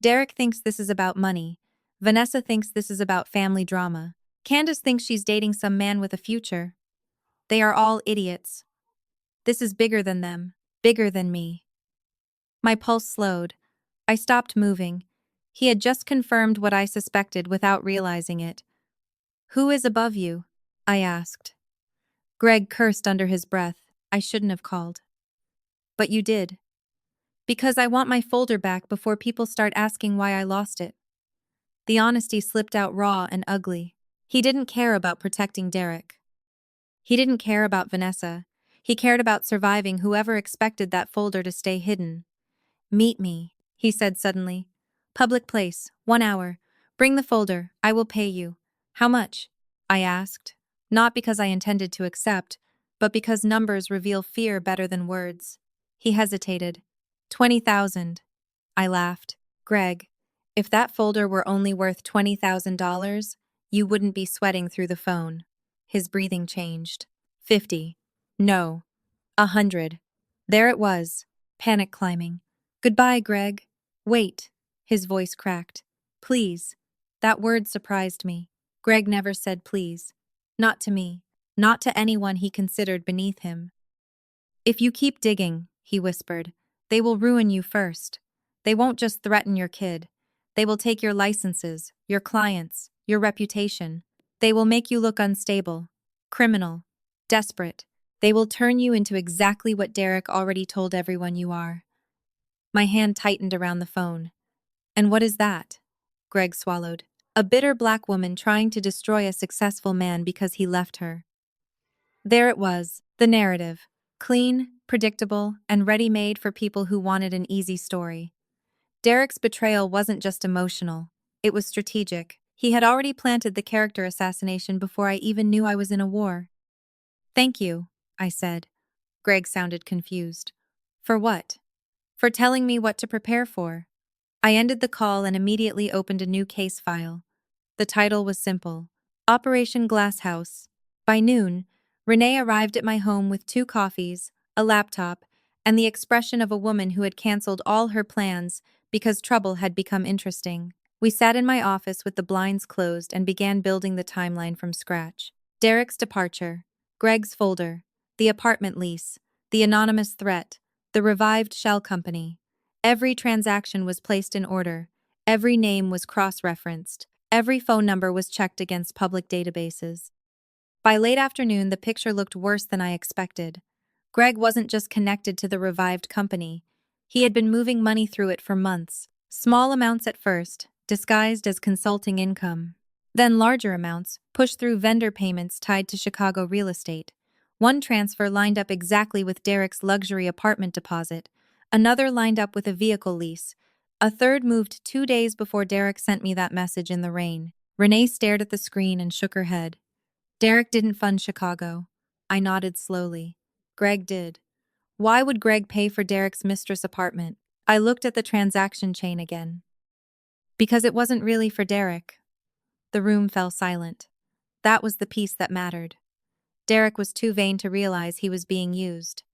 Derek thinks this is about money. Vanessa thinks this is about family drama. Candace thinks she's dating some man with a future. They are all idiots. This is bigger than them, bigger than me. My pulse slowed. I stopped moving. He had just confirmed what I suspected without realizing it. Who is above you? I asked. Greg cursed under his breath. I shouldn't have called. But you did. Because I want my folder back before people start asking why I lost it. The honesty slipped out raw and ugly. He didn't care about protecting Derek. He didn't care about Vanessa. He cared about surviving whoever expected that folder to stay hidden. Meet me, he said suddenly. Public place, 1 hour. Bring the folder, I will pay you. How much? I asked. Not because I intended to accept, but because numbers reveal fear better than words. He hesitated. 20,000. I laughed. Greg, if that folder were only worth $20,000, you wouldn't be sweating through the phone. His breathing changed. 50. No. 100. There it was, panic climbing. Goodbye, Greg. Wait. His voice cracked. Please. That word surprised me. Greg never said please. Not to me. Not to anyone he considered beneath him. If you keep digging, he whispered, they will ruin you first. They won't just threaten your kid. They will take your licenses, your clients, your reputation. They will make you look unstable, criminal, desperate. They will turn you into exactly what Derek already told everyone you are. My hand tightened around the phone. And what is that? Greg swallowed. A bitter black woman trying to destroy a successful man because he left her. There it was, the narrative. Clean, predictable, and ready-made for people who wanted an easy story. Derek's betrayal wasn't just emotional. It was strategic. He had already planted the character assassination before I even knew I was in a war. Thank you, I said. Greg sounded confused. For what? For telling me what to prepare for. I ended the call and immediately opened a new case file. The title was simple. Operation Glass House. By noon, Renee arrived at my home with 2 coffees, a laptop, and the expression of a woman who had canceled all her plans because trouble had become interesting. We sat in my office with the blinds closed and began building the timeline from scratch. Derek's departure, Greg's folder, the apartment lease, the anonymous threat, the revived shell company. Every transaction was placed in order. Every name was cross-referenced. Every phone number was checked against public databases. By late afternoon, the picture looked worse than I expected. Greg wasn't just connected to the revived company. He had been moving money through it for months. Small amounts at first, disguised as consulting income. Then larger amounts, pushed through vendor payments tied to Chicago real estate. One transfer lined up exactly with Derek's luxury apartment deposit. Another lined up with a vehicle lease. A third moved 2 days before Derek sent me that message in the rain. Renee stared at the screen and shook her head. Derek didn't fund Chicago. I nodded slowly. Greg did. Why would Greg pay for Derek's mistress apartment? I looked at the transaction chain again. Because it wasn't really for Derek. The room fell silent. That was the piece that mattered. Derek was too vain to realize he was being used.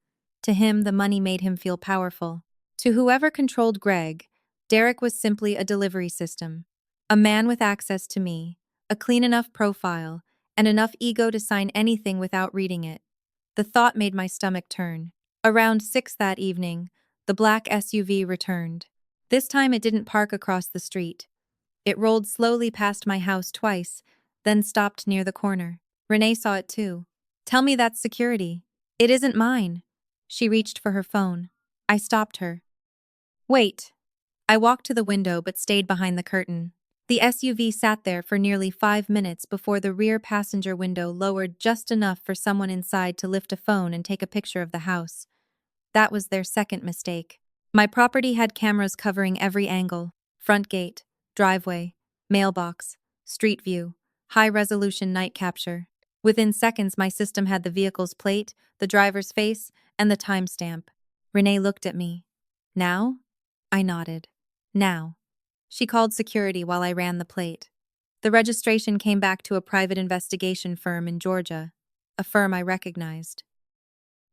To him, the money made him feel powerful. To whoever controlled Greg, Derek was simply a delivery system. A man with access to me, a clean enough profile, and enough ego to sign anything without reading it. The thought made my stomach turn. Around 6 that evening, the black SUV returned. This time it didn't park across the street. It rolled slowly past my house twice, then stopped near the corner. Renee saw it too. Tell me that's security. It isn't mine. She reached for her phone. I stopped her. Wait. I walked to the window but stayed behind the curtain. The SUV sat there for nearly 5 minutes before the rear passenger window lowered just enough for someone inside to lift a phone and take a picture of the house. That was their second mistake. My property had cameras covering every angle: front gate, driveway, mailbox, street view, high-resolution night capture. Within seconds, my system had the vehicle's plate, the driver's face, and the timestamp. Renee looked at me. Now? I nodded. Now. She called security while I ran the plate. The registration came back to a private investigation firm in Georgia, a firm I recognized.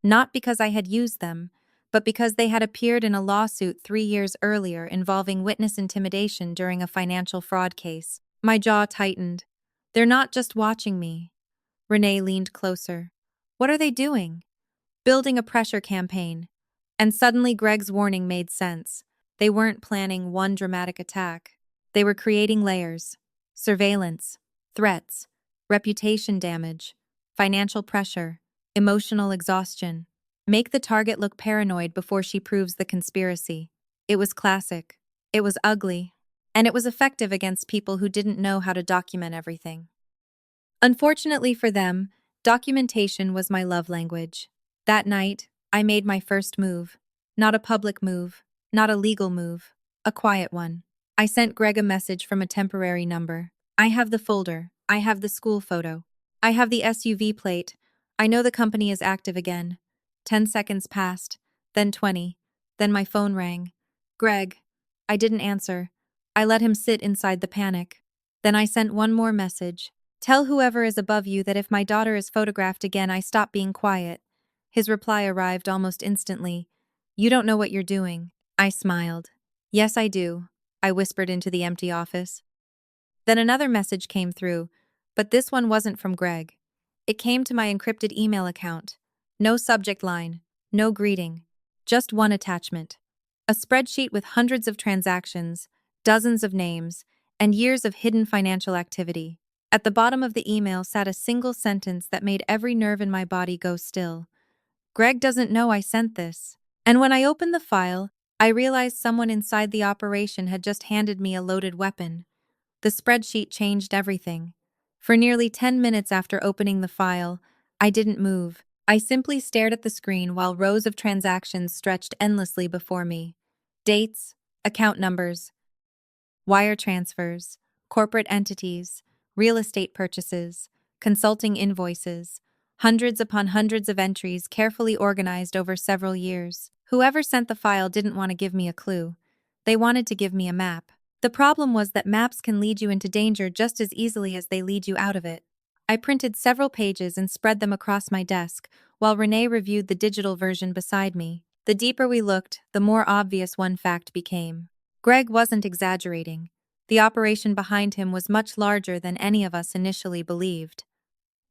Not because I had used them, but because they had appeared in a lawsuit 3 years earlier involving witness intimidation during a financial fraud case. My jaw tightened. They're not just watching me. Renee leaned closer. What are they doing? Building a pressure campaign. And suddenly Greg's warning made sense. They weren't planning one dramatic attack. They were creating layers: surveillance, threats, reputation damage, financial pressure, emotional exhaustion. Make the target look paranoid before she proves the conspiracy. It was classic. It was ugly. And it was effective against people who didn't know how to document everything. Unfortunately for them, documentation was my love language. That night, I made my first move. Not a public move, not a legal move, a quiet one. I sent Greg a message from a temporary number. I have the folder. I have the school photo. I have the SUV plate. I know the company is active again. 10 seconds passed, then 20. Then my phone rang. Greg. I didn't answer. I let him sit inside the panic. Then I sent one more message. Tell whoever is above you that if my daughter is photographed again, I stop being quiet. His reply arrived almost instantly. You don't know what you're doing. I smiled. Yes, I do, I whispered into the empty office. Then another message came through, but this one wasn't from Greg. It came to my encrypted email account. No subject line, no greeting, just one attachment. A spreadsheet with hundreds of transactions, dozens of names, and years of hidden financial activity. At the bottom of the email sat a single sentence that made every nerve in my body go still. Greg doesn't know I sent this. And when I opened the file, I realized someone inside the operation had just handed me a loaded weapon. The spreadsheet changed everything. For nearly 10 minutes after opening the file, I didn't move. I simply stared at the screen while rows of transactions stretched endlessly before me. Dates, account numbers, wire transfers, corporate entities, real estate purchases, consulting invoices, hundreds upon hundreds of entries carefully organized over several years. Whoever sent the file didn't want to give me a clue. They wanted to give me a map. The problem was that maps can lead you into danger just as easily as they lead you out of it. I printed several pages and spread them across my desk, while Renee reviewed the digital version beside me. The deeper we looked, the more obvious one fact became. Greg wasn't exaggerating. The operation behind him was much larger than any of us initially believed.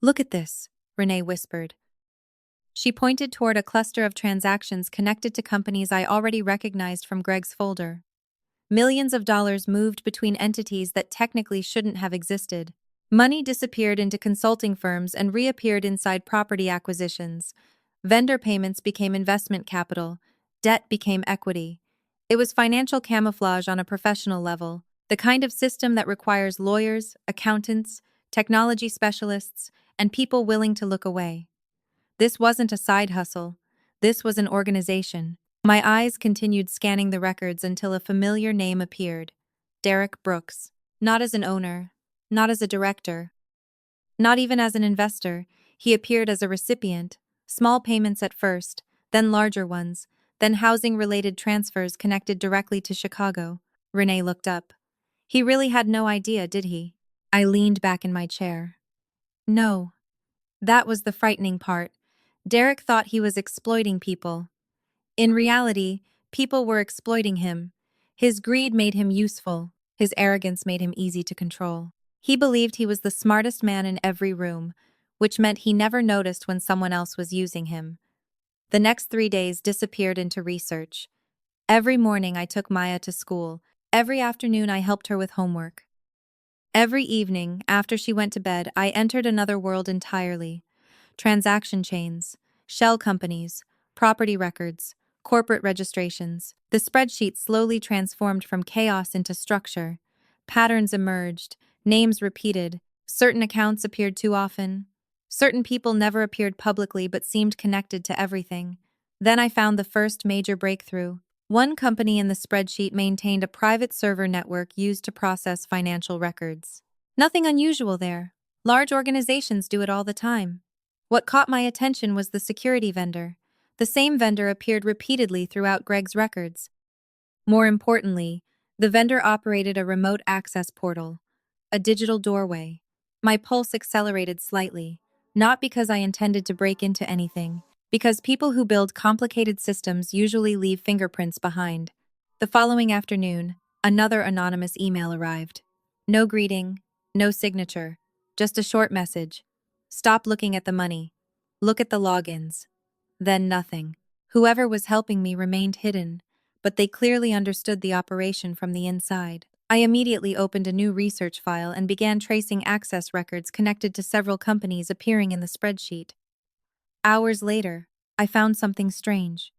Look at this, Renee whispered. She pointed toward a cluster of transactions connected to companies I already recognized from Greg's folder. Millions of dollars moved between entities that technically shouldn't have existed. Money disappeared into consulting firms and reappeared inside property acquisitions. Vendor payments became investment capital. Debt became equity. It was financial camouflage on a professional level, the kind of system that requires lawyers, accountants, technology specialists, and people willing to look away. This wasn't a side hustle. This was an organization. My eyes continued scanning the records until a familiar name appeared. Derek Brooks. Not as an owner, not as a director, not even as an investor. He appeared as a recipient. Small payments at first, then larger ones, then housing-related transfers connected directly to Chicago. Renee looked up. He really had no idea, did he? I leaned back in my chair. No. That was the frightening part. Derek thought he was exploiting people. In reality, people were exploiting him. His greed made him useful. His arrogance made him easy to control. He believed he was the smartest man in every room, which meant he never noticed when someone else was using him. The next 3 days disappeared into research. Every morning I took Maya to school. Every afternoon I helped her with homework. Every evening, after she went to bed, I entered another world entirely. Transaction chains, shell companies, property records, corporate registrations. The spreadsheet slowly transformed from chaos into structure. Patterns emerged, names repeated, certain accounts appeared too often. Certain people never appeared publicly but seemed connected to everything. Then I found the first major breakthrough. One company in the spreadsheet maintained a private server network used to process financial records. Nothing unusual there. Large organizations do it all the time. What caught my attention was the security vendor. The same vendor appeared repeatedly throughout Greg's records. More importantly, the vendor operated a remote access portal, a digital doorway. My pulse accelerated slightly, not because I intended to break into anything, because people who build complicated systems usually leave fingerprints behind. The following afternoon, another anonymous email arrived. No greeting, no signature, just a short message. Stop looking at the money. Look at the logins. Then nothing. Whoever was helping me remained hidden, but they clearly understood the operation from the inside. I immediately opened a new research file and began tracing access records connected to several companies appearing in the spreadsheet. Hours later, I found something strange.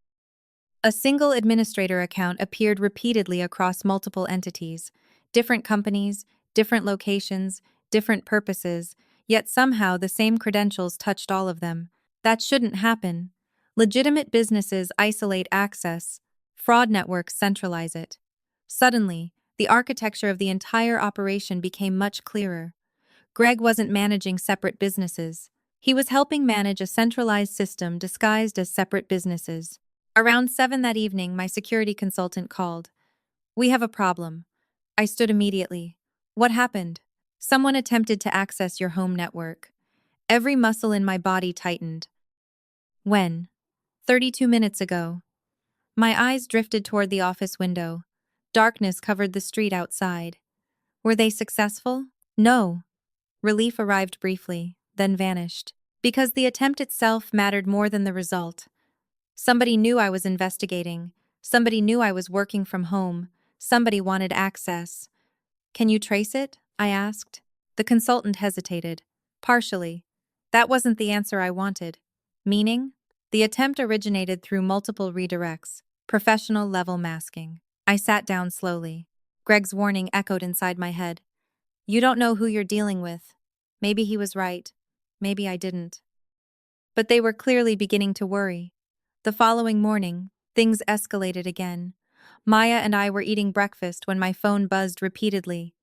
A single administrator account appeared repeatedly across multiple entities, different companies, different locations, different purposes, yet somehow the same credentials touched all of them. That shouldn't happen. Legitimate businesses isolate access, fraud networks centralize it. Suddenly, the architecture of the entire operation became much clearer. Greg wasn't managing separate businesses. He was helping manage a centralized system disguised as separate businesses. Around 7 that evening, my security consultant called. "We have a problem." I stood immediately. "What happened?" "Someone attempted to access your home network." Every muscle in my body tightened. "When?" 32 minutes ago." My eyes drifted toward the office window. Darkness covered the street outside. Were they successful? No. Relief arrived briefly, then vanished. Because the attempt itself mattered more than the result. Somebody knew I was investigating. Somebody knew I was working from home. Somebody wanted access. "Can you trace it?" I asked. The consultant hesitated. "Partially. That wasn't the answer I wanted." "Meaning?" "The attempt originated through multiple redirects, professional-level masking." I sat down slowly. Greg's warning echoed inside my head. "You don't know who you're dealing with." Maybe he was right. Maybe I didn't. But they were clearly beginning to worry. The following morning, things escalated again. Maya and I were eating breakfast when my phone buzzed repeatedly.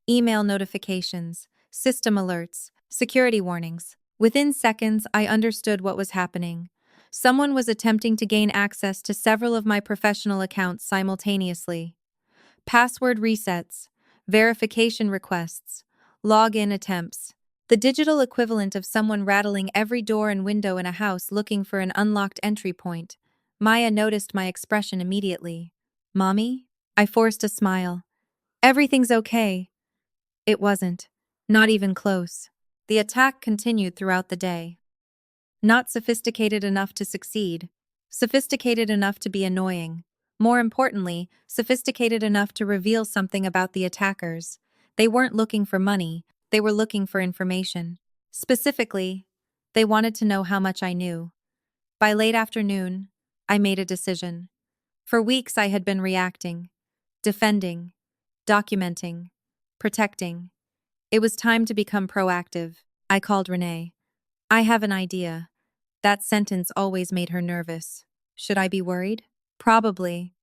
Email notifications, system alerts, security warnings. Within seconds, I understood what was happening. Someone was attempting to gain access to several of my professional accounts simultaneously. Password resets, verification requests, login attempts. The digital equivalent of someone rattling every door and window in a house looking for an unlocked entry point. Maya noticed my expression immediately. "Mommy?" I forced a smile. "Everything's okay." It wasn't. Not even close. The attack continued throughout the day. Not sophisticated enough to succeed. Sophisticated enough to be annoying. More importantly, sophisticated enough to reveal something about the attackers. They weren't looking for money, they were looking for information. Specifically, they wanted to know how much I knew. By late afternoon, I made a decision. For weeks I had been reacting, defending, documenting, protecting. It was time to become proactive. I called Renee. "I have an idea." That sentence always made her nervous. Should I be worried? Probably.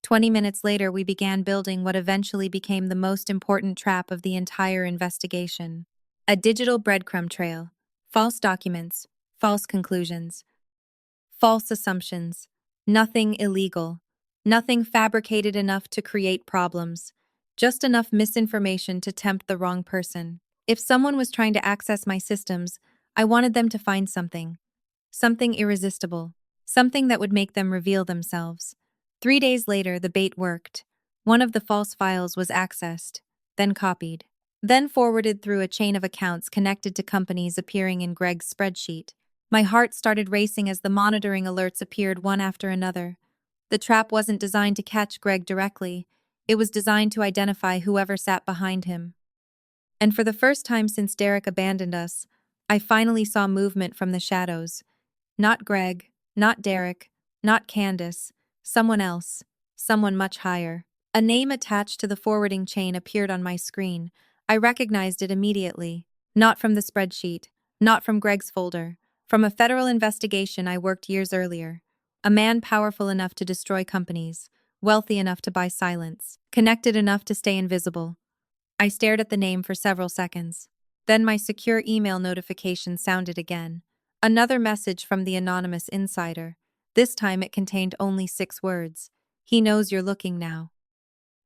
20 minutes later, we began building what eventually became the most important trap of the entire investigation. A digital breadcrumb trail. False documents. False conclusions. False assumptions. Nothing illegal. Nothing fabricated enough to create problems. Just enough misinformation to tempt the wrong person. If someone was trying to access my systems, I wanted them to find something. Something irresistible. Something that would make them reveal themselves. 3 days later, the bait worked. One of the false files was accessed, then copied, then forwarded through a chain of accounts connected to companies appearing in Greg's spreadsheet. My heart started racing as the monitoring alerts appeared one after another. The trap wasn't designed to catch Greg directly. It was designed to identify whoever sat behind him. And for the first time since Derek abandoned us, I finally saw movement from the shadows. Not Greg, not Derek, not Candace, someone else, someone much higher. A name attached to the forwarding chain appeared on my screen. I recognized it immediately. Not from the spreadsheet, not from Greg's folder, from a federal investigation I worked years earlier. A man powerful enough to destroy companies, wealthy enough to buy silence, connected enough to stay invisible. I stared at the name for several seconds. Then my secure email notification sounded again. Another message from the anonymous insider. This time it contained only 6 words. He knows you're looking now.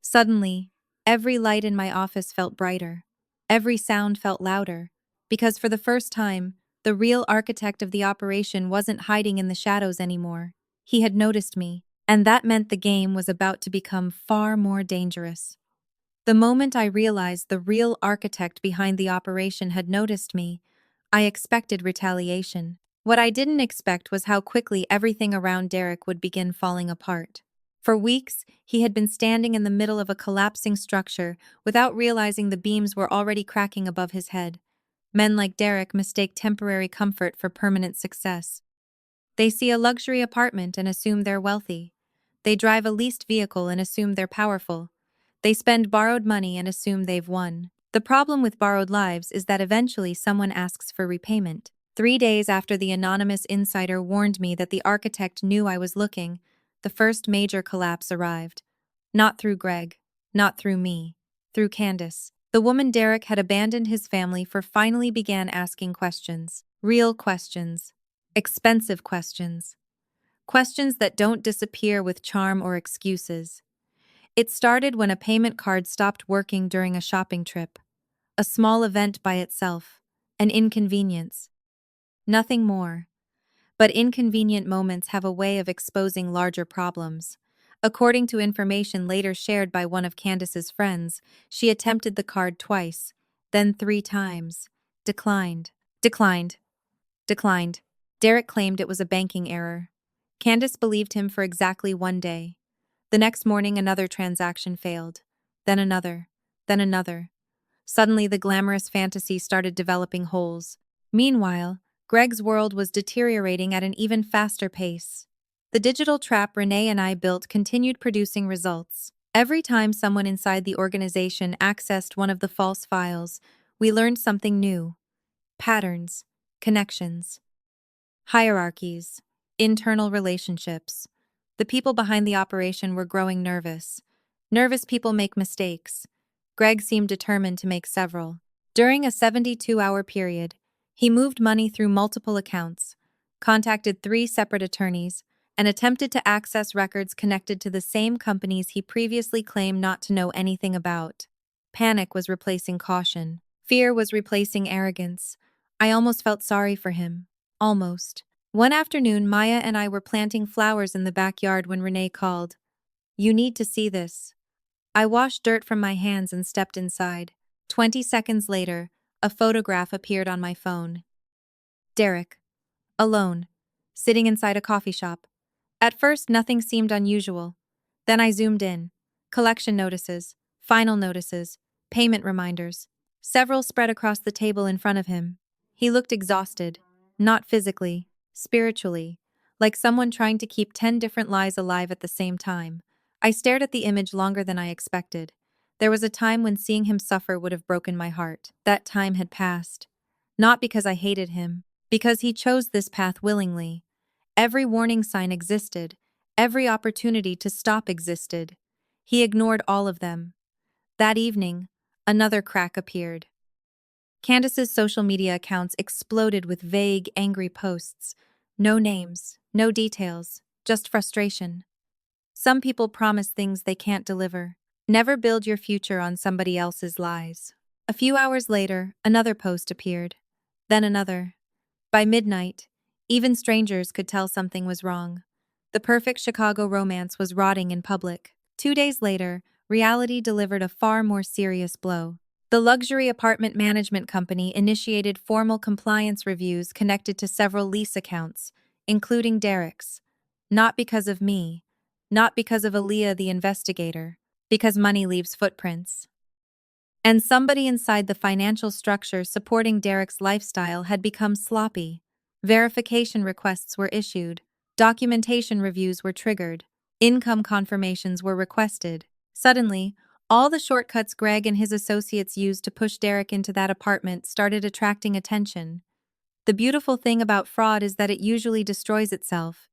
Suddenly, every light in my office felt brighter. Every sound felt louder. Because for the first time, the real architect of the operation wasn't hiding in the shadows anymore. He had noticed me, and that meant the game was about to become far more dangerous. The moment I realized the real architect behind the operation had noticed me, I expected retaliation. What I didn't expect was how quickly everything around Derek would begin falling apart. For weeks, he had been standing in the middle of a collapsing structure without realizing the beams were already cracking above his head. Men like Derek mistake temporary comfort for permanent success. They see a luxury apartment and assume they're wealthy. They drive a leased vehicle and assume they're powerful. They spend borrowed money and assume they've won. The problem with borrowed lives is that eventually someone asks for repayment. 3 days after the anonymous insider warned me that the architect knew I was looking, the first major collapse arrived. Not through Greg, not through me, through Candace. The woman Derek had abandoned his family for finally began asking questions. Real questions. Expensive questions. Questions that don't disappear with charm or excuses. It started when a payment card stopped working during a shopping trip. A small event by itself. An inconvenience. Nothing more. But inconvenient moments have a way of exposing larger problems. According to information later shared by one of Candace's friends, she attempted the card twice, then 3 times. Declined. Declined. Declined. Derek claimed it was a banking error. Candace believed him for exactly 1 day. The next morning, another transaction failed. Then another. Then another. Suddenly, the glamorous fantasy started developing holes. Meanwhile, Greg's world was deteriorating at an even faster pace. The digital trap Renee and I built continued producing results. Every time someone inside the organization accessed one of the false files, we learned something new. Patterns, connections, hierarchies, internal relationships. The people behind the operation were growing nervous. Nervous people make mistakes. Greg seemed determined to make several. During a 72-hour period, he moved money through multiple accounts, contacted 3 separate attorneys, and attempted to access records connected to the same companies he previously claimed not to know anything about. Panic was replacing caution. Fear was replacing arrogance. I almost felt sorry for him. Almost. One afternoon, Maya and I were planting flowers in the backyard when Renee called. "You need to see this." I washed dirt from my hands and stepped inside. 20 seconds later, a photograph appeared on my phone. Derek. Alone. Sitting inside a coffee shop. At first, nothing seemed unusual. Then I zoomed in. Collection notices, final notices, payment reminders. Several spread across the table in front of him. He looked exhausted. Not physically, spiritually. Like someone trying to keep 10 different lies alive at the same time. I stared at the image longer than I expected. There was a time when seeing him suffer would have broken my heart. That time had passed. Not because I hated him, because he chose this path willingly. Every warning sign existed. Every opportunity to stop existed. He ignored all of them. That evening, another crack appeared. Candace's social media accounts exploded with vague, angry posts. No names, no details, just frustration. Some people promise things they can't deliver. Never build your future on somebody else's lies. A few hours later, another post appeared. Then another. By midnight, even strangers could tell something was wrong. The perfect Chicago romance was rotting in public. 2 days later, reality delivered a far more serious blow. The luxury apartment management company initiated formal compliance reviews connected to several lease accounts, including Derek's. Not because of me, not because of Aaliyah the investigator, because money leaves footprints. And somebody inside the financial structure supporting Derek's lifestyle had become sloppy. Verification requests were issued, documentation reviews were triggered, income confirmations were requested. Suddenly, all the shortcuts Greg and his associates used to push Derek into that apartment started attracting attention. The beautiful thing about fraud is that it usually destroys itself.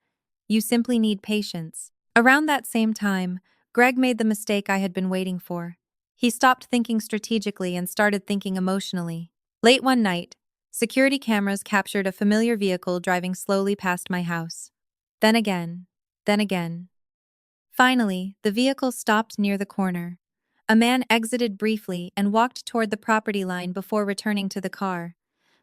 You simply need patience. Around that same time, Greg made the mistake I had been waiting for. He stopped thinking strategically and started thinking emotionally. Late one night, security cameras captured a familiar vehicle driving slowly past my house. Then again, then again. Finally, the vehicle stopped near the corner. A man exited briefly and walked toward the property line before returning to the car.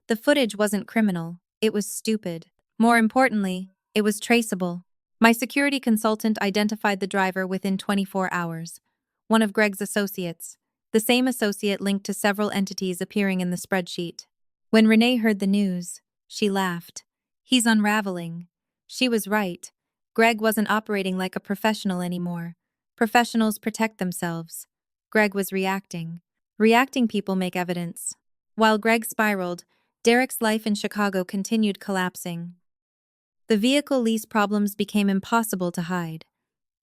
The footage wasn't criminal, it was stupid. More importantly, it was traceable. My security consultant identified the driver within 24 hours. One of Greg's associates. The same associate linked to several entities appearing in the spreadsheet. When Renee heard the news, she laughed. He's unraveling. She was right. Greg wasn't operating like a professional anymore. Professionals protect themselves. Greg was reacting. Reacting people make evidence. While Greg spiraled, Derek's life in Chicago continued collapsing. The vehicle lease problems became impossible to hide.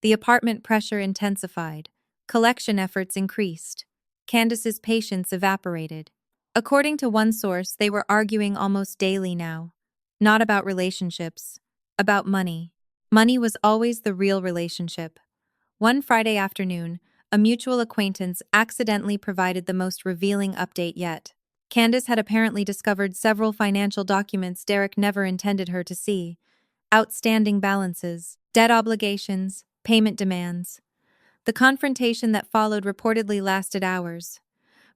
The apartment pressure intensified. Collection efforts increased. Candace's patience evaporated. According to one source, they were arguing almost daily now. Not about relationships, about money. Money was always the real relationship. One Friday afternoon, a mutual acquaintance accidentally provided the most revealing update yet. Candace had apparently discovered several financial documents Derek never intended her to see. Outstanding balances, debt obligations, payment demands. The confrontation that followed reportedly lasted hours.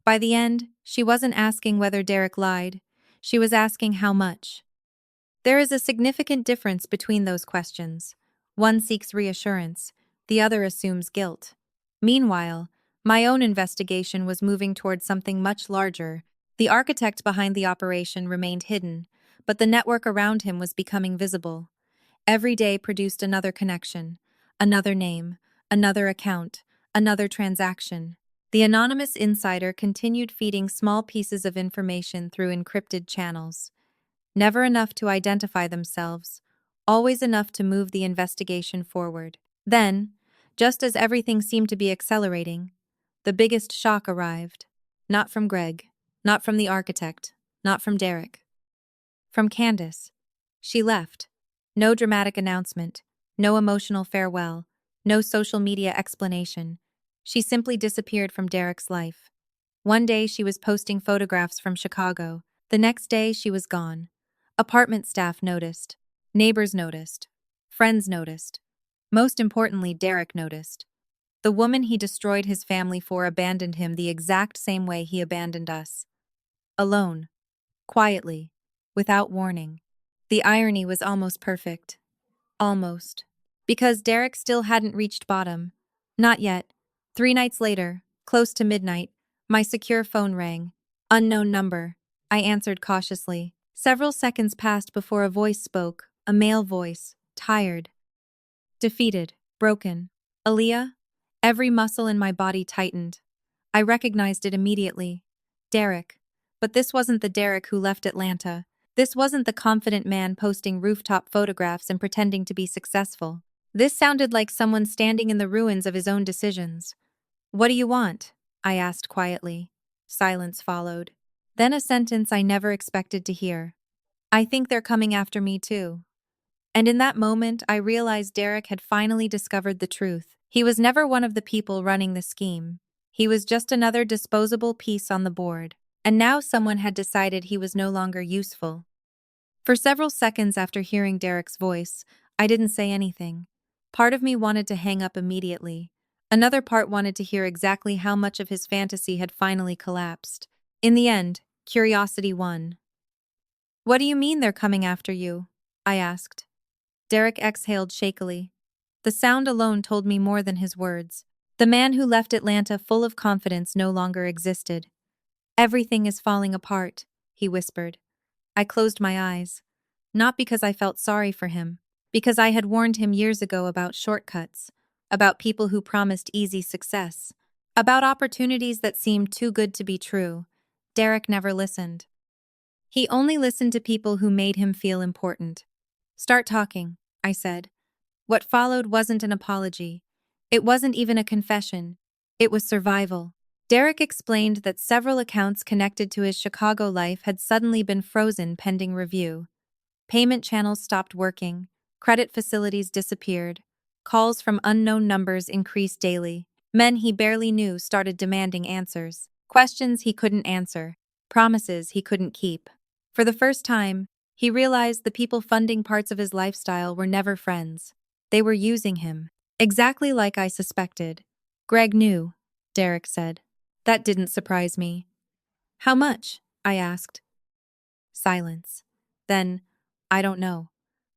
By the end, she wasn't asking whether Derek lied. She was asking how much. There is a significant difference between those questions. One seeks reassurance, the other assumes guilt. Meanwhile, my own investigation was moving toward something much larger. The architect behind the operation remained hidden, but the network around him was becoming visible. Every day produced another connection, another name, another account, another transaction. The anonymous insider continued feeding small pieces of information through encrypted channels. Never enough to identify themselves, always enough to move the investigation forward. Then, just as everything seemed to be accelerating, the biggest shock arrived. Not from Greg, not from the architect, not from Derek. From Candace. She left. No dramatic announcement, no emotional farewell, no social media explanation. She simply disappeared from Derek's life. One day she was posting photographs from Chicago. The next day she was gone. Apartment staff noticed. Neighbors noticed. Friends noticed. Most importantly, Derek noticed. The woman he destroyed his family for abandoned him the exact same way he abandoned us. Alone. Quietly. Without warning. The irony was almost perfect. Almost. Because Derek still hadn't reached bottom. Not yet. 3 nights later, close to midnight, my secure phone rang. Unknown number. I answered cautiously. Several seconds passed before a voice spoke, a male voice, tired. Defeated, broken. Aaliyah? Every muscle in my body tightened. I recognized it immediately. Derek. But this wasn't the Derek who left Atlanta. This wasn't the confident man posting rooftop photographs and pretending to be successful. This sounded like someone standing in the ruins of his own decisions. "What do you want?" I asked quietly. Silence followed. Then a sentence I never expected to hear. "I think they're coming after me too." And in that moment, I realized Derek had finally discovered the truth. He was never one of the people running the scheme. He was just another disposable piece on the board. And now someone had decided he was no longer useful. For several seconds after hearing Derek's voice, I didn't say anything. Part of me wanted to hang up immediately. Another part wanted to hear exactly how much of his fantasy had finally collapsed. In the end, curiosity won. "What do you mean they're coming after you?" I asked. Derek exhaled shakily. The sound alone told me more than his words. The man who left Atlanta full of confidence no longer existed. "Everything is falling apart," he whispered. I closed my eyes. Not because I felt sorry for him, because I had warned him years ago about shortcuts, about people who promised easy success, About opportunities that seemed too good to be true, Derek never listened. He only listened to people who made him feel important. Start talking, I said. What followed wasn't an apology. It wasn't even a confession. It was survival. Derek explained that several accounts connected to his Chicago life had suddenly been frozen pending review. Payment channels stopped working, credit facilities disappeared, calls from unknown numbers increased daily. Men he barely knew started demanding answers. Questions he couldn't answer, promises he couldn't keep. For the first time, he realized the people funding parts of his lifestyle were never friends. They were using him. Exactly like I suspected. Greg knew, Derek said. That didn't surprise me. How much? I asked. Silence. Then, I don't know.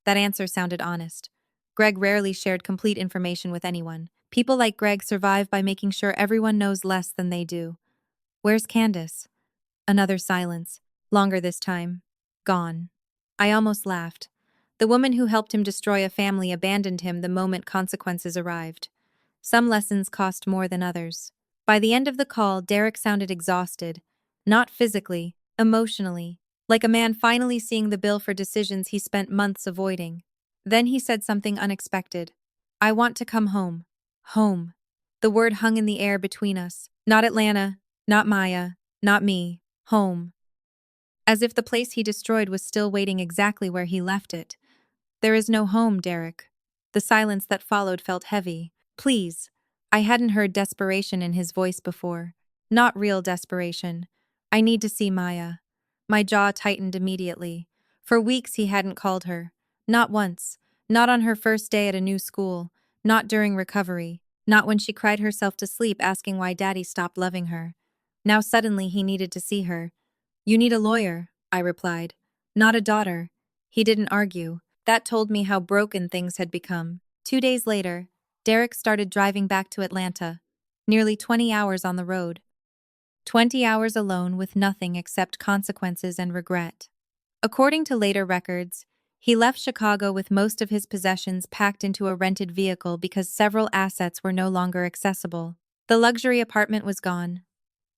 That answer sounded honest. Greg rarely shared complete information with anyone. People like Greg survive by making sure everyone knows less than they do. Where's Candace? Another silence. Longer this time. Gone. I almost laughed. The woman who helped him destroy a family abandoned him the moment consequences arrived. Some lessons cost more than others. By the end of the call, Derek sounded exhausted. Not physically, emotionally. Like a man finally seeing the bill for decisions he spent months avoiding. Then he said something unexpected. I want to come home. Home. The word hung in the air between us. Not Atlanta, not Maya, not me. Home. As if the place he destroyed was still waiting exactly where he left it. There is no home, Derek. The silence that followed felt heavy. Please. I hadn't heard desperation in his voice before. Not real desperation. I need to see Maya. My jaw tightened immediately. For weeks he hadn't called her. Not once. Not on her first day at a new school. Not during recovery. Not when she cried herself to sleep asking why Daddy stopped loving her. Now suddenly he needed to see her. You need a lawyer, I replied. Not a daughter. He didn't argue. That told me how broken things had become. 2 days later, Derek started driving back to Atlanta. Nearly 20 hours on the road. 20 hours alone with nothing except consequences and regret. According to later records, he left Chicago with most of his possessions packed into a rented vehicle because several assets were no longer accessible. The luxury apartment was gone.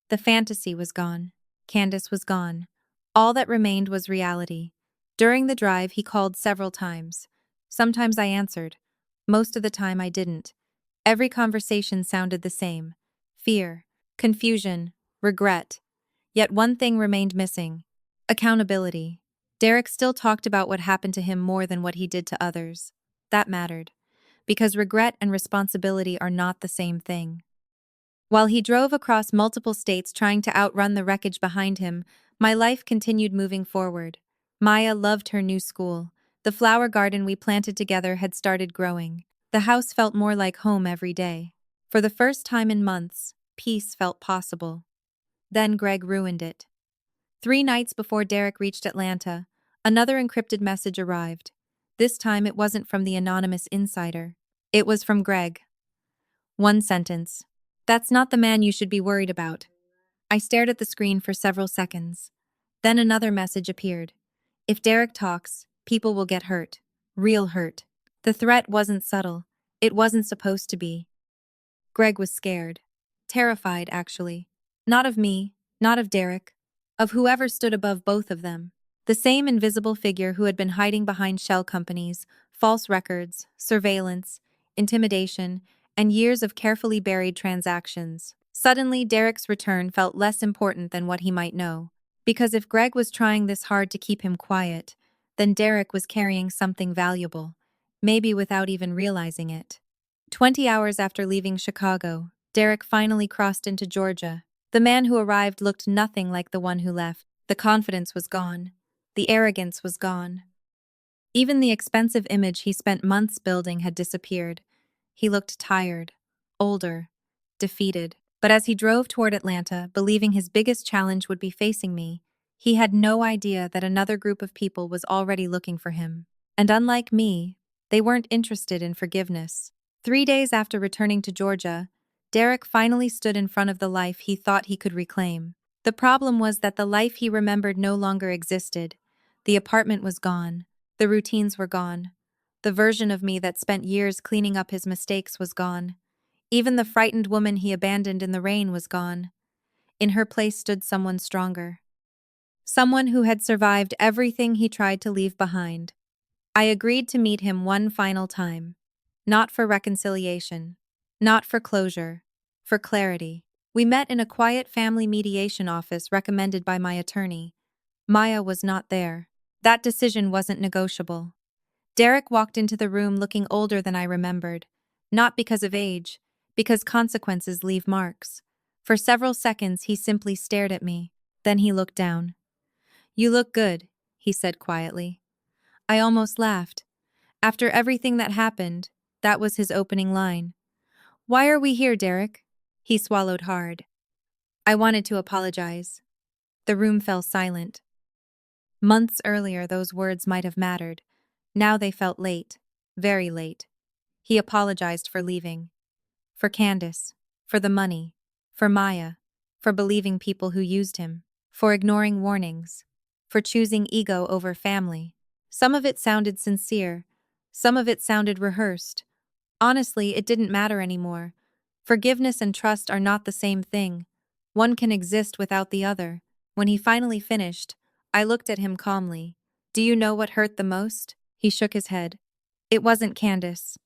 The fantasy was gone. Candace was gone. All that remained was reality. During the drive, he called several times. Sometimes I answered. Most of the time, I didn't. Every conversation sounded the same. Fear, confusion, regret. Yet one thing remained missing. Accountability. Derek still talked about what happened to him more than what he did to others. That mattered. Because regret and responsibility are not the same thing. While he drove across multiple states trying to outrun the wreckage behind him, my life continued moving forward. Maya loved her new school. The flower garden we planted together had started growing. The house felt more like home every day. For the first time in months, peace felt possible. Then Greg ruined it. 3 nights before Derek reached Atlanta, another encrypted message arrived. This time it wasn't from the anonymous insider. It was from Greg. One sentence. That's not the man you should be worried about. I stared at the screen for several seconds. Then another message appeared. If Derek talks, people will get hurt. Real hurt. The threat wasn't subtle. It wasn't supposed to be. Greg was scared. Terrified, actually. Not of me, not of Derek. Of whoever stood above both of them. The same invisible figure who had been hiding behind shell companies, false records, surveillance, intimidation, and years of carefully buried transactions. Suddenly, Derek's return felt less important than what he might know. Because if Greg was trying this hard to keep him quiet, then Derek was carrying something valuable, maybe without even realizing it. 20 hours after leaving Chicago, Derek finally crossed into Georgia. The man who arrived looked nothing like the one who left. The confidence was gone. The arrogance was gone. Even the expensive image he spent months building had disappeared. He looked tired, older, defeated. But as he drove toward Atlanta, believing his biggest challenge would be facing me, he had no idea that another group of people was already looking for him. And unlike me, they weren't interested in forgiveness. 3 days after returning to Georgia, Derek finally stood in front of the life he thought he could reclaim. The problem was that the life he remembered no longer existed. The apartment was gone. The routines were gone. The version of me that spent years cleaning up his mistakes was gone. Even the frightened woman he abandoned in the rain was gone. In her place stood someone stronger. Someone who had survived everything he tried to leave behind. I agreed to meet him one final time. Not for reconciliation. Not for closure. For clarity. We met in a quiet family mediation office recommended by my attorney. Maya was not there. That decision wasn't negotiable. Derek walked into the room looking older than I remembered. Not because of age, because consequences leave marks. For several seconds he simply stared at me. Then he looked down. "You look good," he said quietly. I almost laughed. After everything that happened, that was his opening line. "Why are we here, Derek?" He swallowed hard. I wanted to apologize. The room fell silent. Months earlier, those words might have mattered. Now they felt late. Very late. He apologized for leaving. For Candace. For the money. For Maya. For believing people who used him. For ignoring warnings. For choosing ego over family. Some of it sounded sincere. Some of it sounded rehearsed. Honestly, it didn't matter anymore. Forgiveness and trust are not the same thing. One can exist without the other. When he finally finished, I looked at him calmly. "Do you know what hurt the most?" He shook his head. "It wasn't Candace."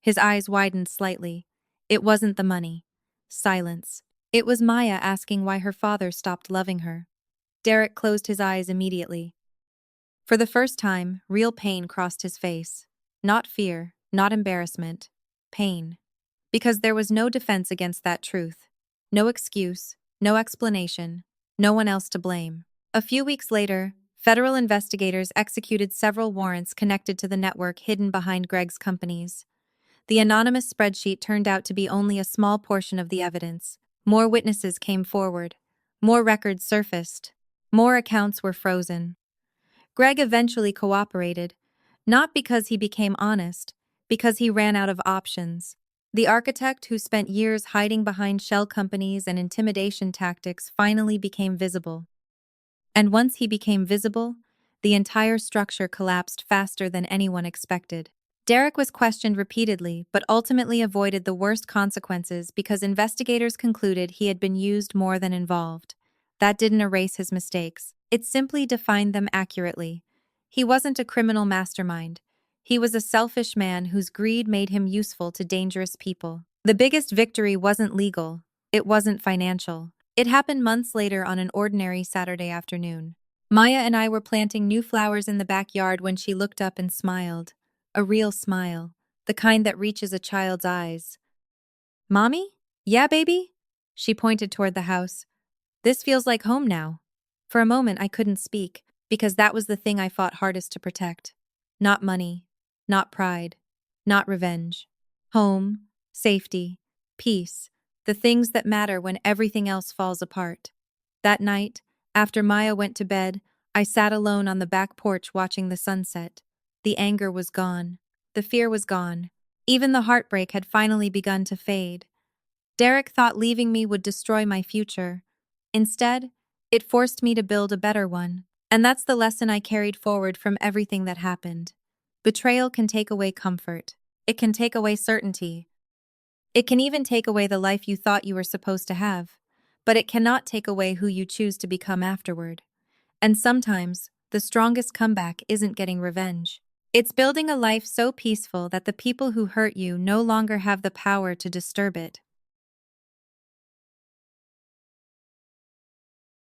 His eyes widened slightly. "It wasn't the money." Silence. "It was Maya asking why her father stopped loving her." Derek closed his eyes immediately. For the first time, real pain crossed his face. Not fear, not embarrassment. Pain. Because there was no defense against that truth. No excuse, no explanation, no one else to blame. A few weeks later, federal investigators executed several warrants connected to the network hidden behind Greg's companies. The anonymous spreadsheet turned out to be only a small portion of the evidence. More witnesses came forward. More records surfaced. More accounts were frozen. Greg eventually cooperated, not because he became honest, because he ran out of options. The architect who spent years hiding behind shell companies and intimidation tactics finally became visible. And once he became visible, the entire structure collapsed faster than anyone expected. Derek was questioned repeatedly, but ultimately avoided the worst consequences because investigators concluded he had been used more than involved. That didn't erase his mistakes. It simply defined them accurately. He wasn't a criminal mastermind. He was a selfish man whose greed made him useful to dangerous people. The biggest victory wasn't legal. It wasn't financial. It happened months later on an ordinary Saturday afternoon. Maya and I were planting new flowers in the backyard when she looked up and smiled. A real smile. The kind that reaches a child's eyes. "Mommy? Yeah, baby?" She pointed toward the house. "This feels like home now." For a moment I couldn't speak, because that was the thing I fought hardest to protect. Not money. Not pride. Not revenge. Home. Safety. Peace. The things that matter when everything else falls apart. That night, after Maya went to bed, I sat alone on the back porch watching the sunset. The anger was gone. The fear was gone. Even the heartbreak had finally begun to fade. Derek thought leaving me would destroy my future. Instead, it forced me to build a better one. And that's the lesson I carried forward from everything that happened. Betrayal can take away comfort. It can take away certainty. It can even take away the life you thought you were supposed to have. But it cannot take away who you choose to become afterward. And sometimes, the strongest comeback isn't getting revenge. It's building a life so peaceful that the people who hurt you no longer have the power to disturb it.